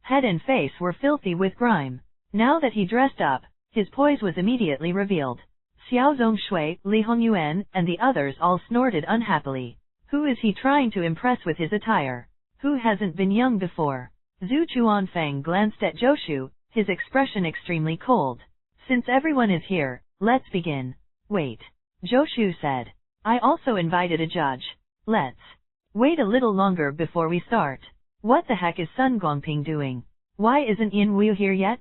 head and face were filthy with grime. Now that he dressed up, his poise was immediately revealed. Xiao Zongshui, Li Hongyuan, and the others all snorted unhappily. Who is he trying to impress with his attire? Who hasn't been young before? Zhu Chuanfeng glanced at Zhoushu, his expression extremely cold. Since everyone is here, let's begin. Wait. Zhoushu said. I also invited a judge. Let's wait a little longer before we start. What the heck is Sun Guangping doing? Why isn't Yin Wu here yet?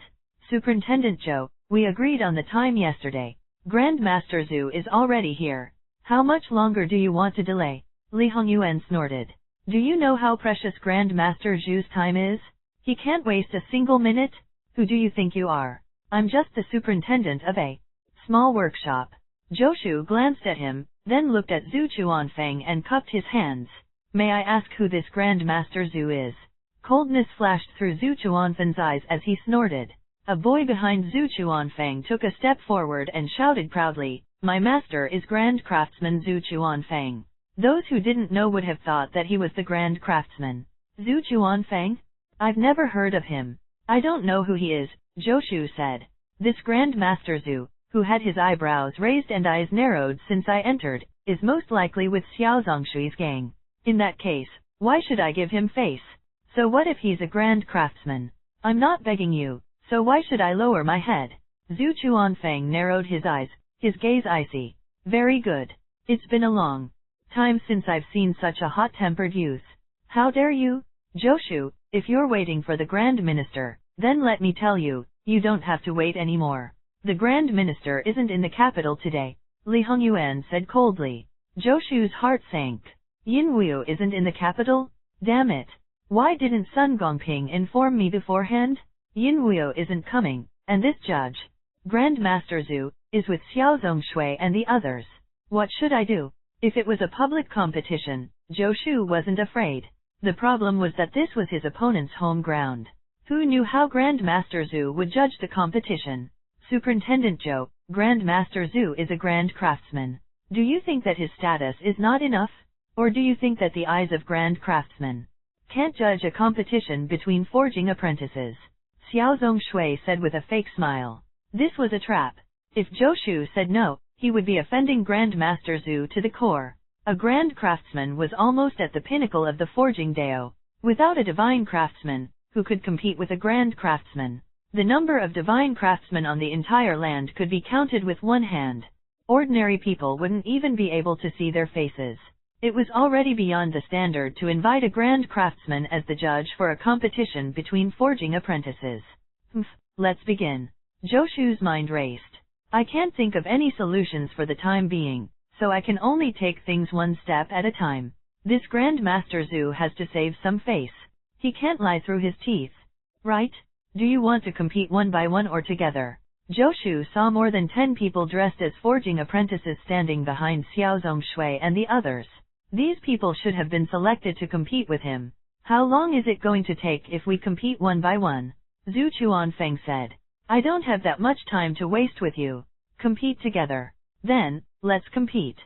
Superintendent Zhou, we agreed on the time yesterday. Grandmaster Zhu is already here. How much longer do you want to delay? Li Hongyuan snorted. Do you know how precious Grandmaster Zhu's time is? He can't waste a single minute. Who do you think you are? I'm just the superintendent of a small workshop. Zhoushu glanced at him, then looked at Zhu Chuanfeng and cupped his hands. May I ask who this Grandmaster Zhu is? Coldness flashed through Zhu Chuanfeng's eyes as he snorted. A boy behind Zhu Chuanfeng took a step forward and shouted proudly, My master is Grand Craftsman Zhu Chuanfeng. Those who didn't know would have thought that he was the Grand Craftsman. Zhu Chuanfeng? I've never heard of him. I don't know who he is, Zhou Shu said. This Grand Master Zhu, who had his eyebrows raised and eyes narrowed since I entered, is most likely with Xiao Zongshui's gang. In that case, why should I give him face? So what if he's a Grand Craftsman? I'm not begging you, so why should I lower my head? Zhu Chuanfeng narrowed his eyes, his gaze icy. Very good. It's been a long time since I've seen such a hot-tempered youth. How dare you? Zhou Shu, if you're waiting for the Grand Minister, then let me tell you, you don't have to wait anymore. The Grand Minister isn't in the capital today, Li Hongyuan said coldly. Zhou Shu's heart sank. Yin Wu isn't in the capital? Damn it. Why didn't Sun Gongping inform me beforehand? Yin Wu isn't coming, and this judge, Grand Master Zhu, is with Xiao Zongshui and the others. What should I do? If it was a public competition, Zhou Shu wasn't afraid. The problem was that this was his opponent's home ground. Who knew how Grand Master Zhu would judge the competition? Superintendent Zhou, Grand Master Zhu is a Grand Craftsman. Do you think that his status is not enough? Or do you think that the eyes of Grand Craftsmen can't judge a competition between forging apprentices? Xiao Zongshui said with a fake smile. This was a trap. If Zhou Shu said no, he would be offending Grand Master Zhu to the core. A Grand Craftsman was almost at the pinnacle of the forging Dao. Without a divine craftsman, who could compete with a Grand Craftsman? The number of divine craftsmen on the entire land could be counted with one hand. Ordinary people wouldn't even be able to see their faces. It was already beyond the standard to invite a Grand Craftsman as the judge for a competition between forging apprentices. Let's begin. Zhou Shu's mind raced. I can't think of any solutions for the time being, so I can only take things one step at a time. This Grand Master Zhu has to save some face. He can't lie through his teeth. Right? Do you want to compete one by one or together? Zhou Shu saw more than 10 people dressed as forging apprentices standing behind Xiao Zongshui and the others. These people should have been selected to compete with him. How long is it going to take if we compete one by one? Zhu Chuanfeng said. I don't have that much time to waste with you. Compete together. Then, let's compete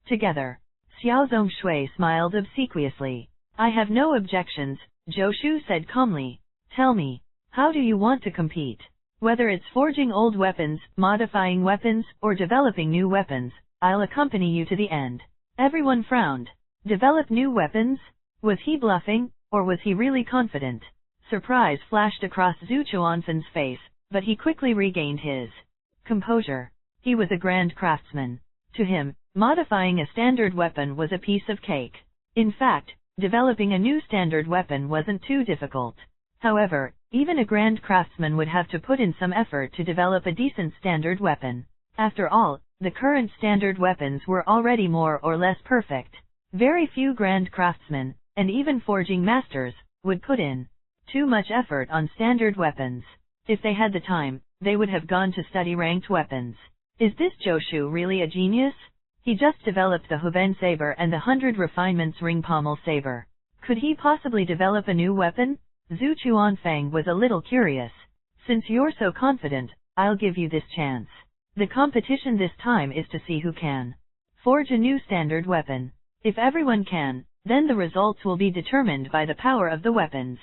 together. Xiao Zongshui smiled obsequiously. I have no objections, Zhou Shu said calmly. Tell me, how do you want to compete? Whether it's forging old weapons, modifying weapons, or developing new weapons, I'll accompany you to the end. Everyone frowned. Develop new weapons? Was he bluffing, or was he really confident? Surprise flashed across Zhu Chuanfen's face, but he quickly regained his composure. He was a Grand Craftsman. To him, modifying a standard weapon was a piece of cake. In fact, developing a new standard weapon wasn't too difficult. However, even a Grand Craftsman would have to put in some effort to develop a decent standard weapon. After all, the current standard weapons were already more or less perfect. Very few Grand Craftsmen, and even forging masters, would put in too much effort on standard weapons. If they had the time, they would have gone to study ranked weapons. Is this Zhou Shu really a genius? He just developed the Huben saber and the 100 refinements ring pommel saber. Could he possibly develop a new weapon? Zhu Chuanfeng was a little curious. Since you're so confident, I'll give you this chance. The competition this time is to see who can forge a new standard weapon. If everyone can, then the results will be determined by the power of the weapons.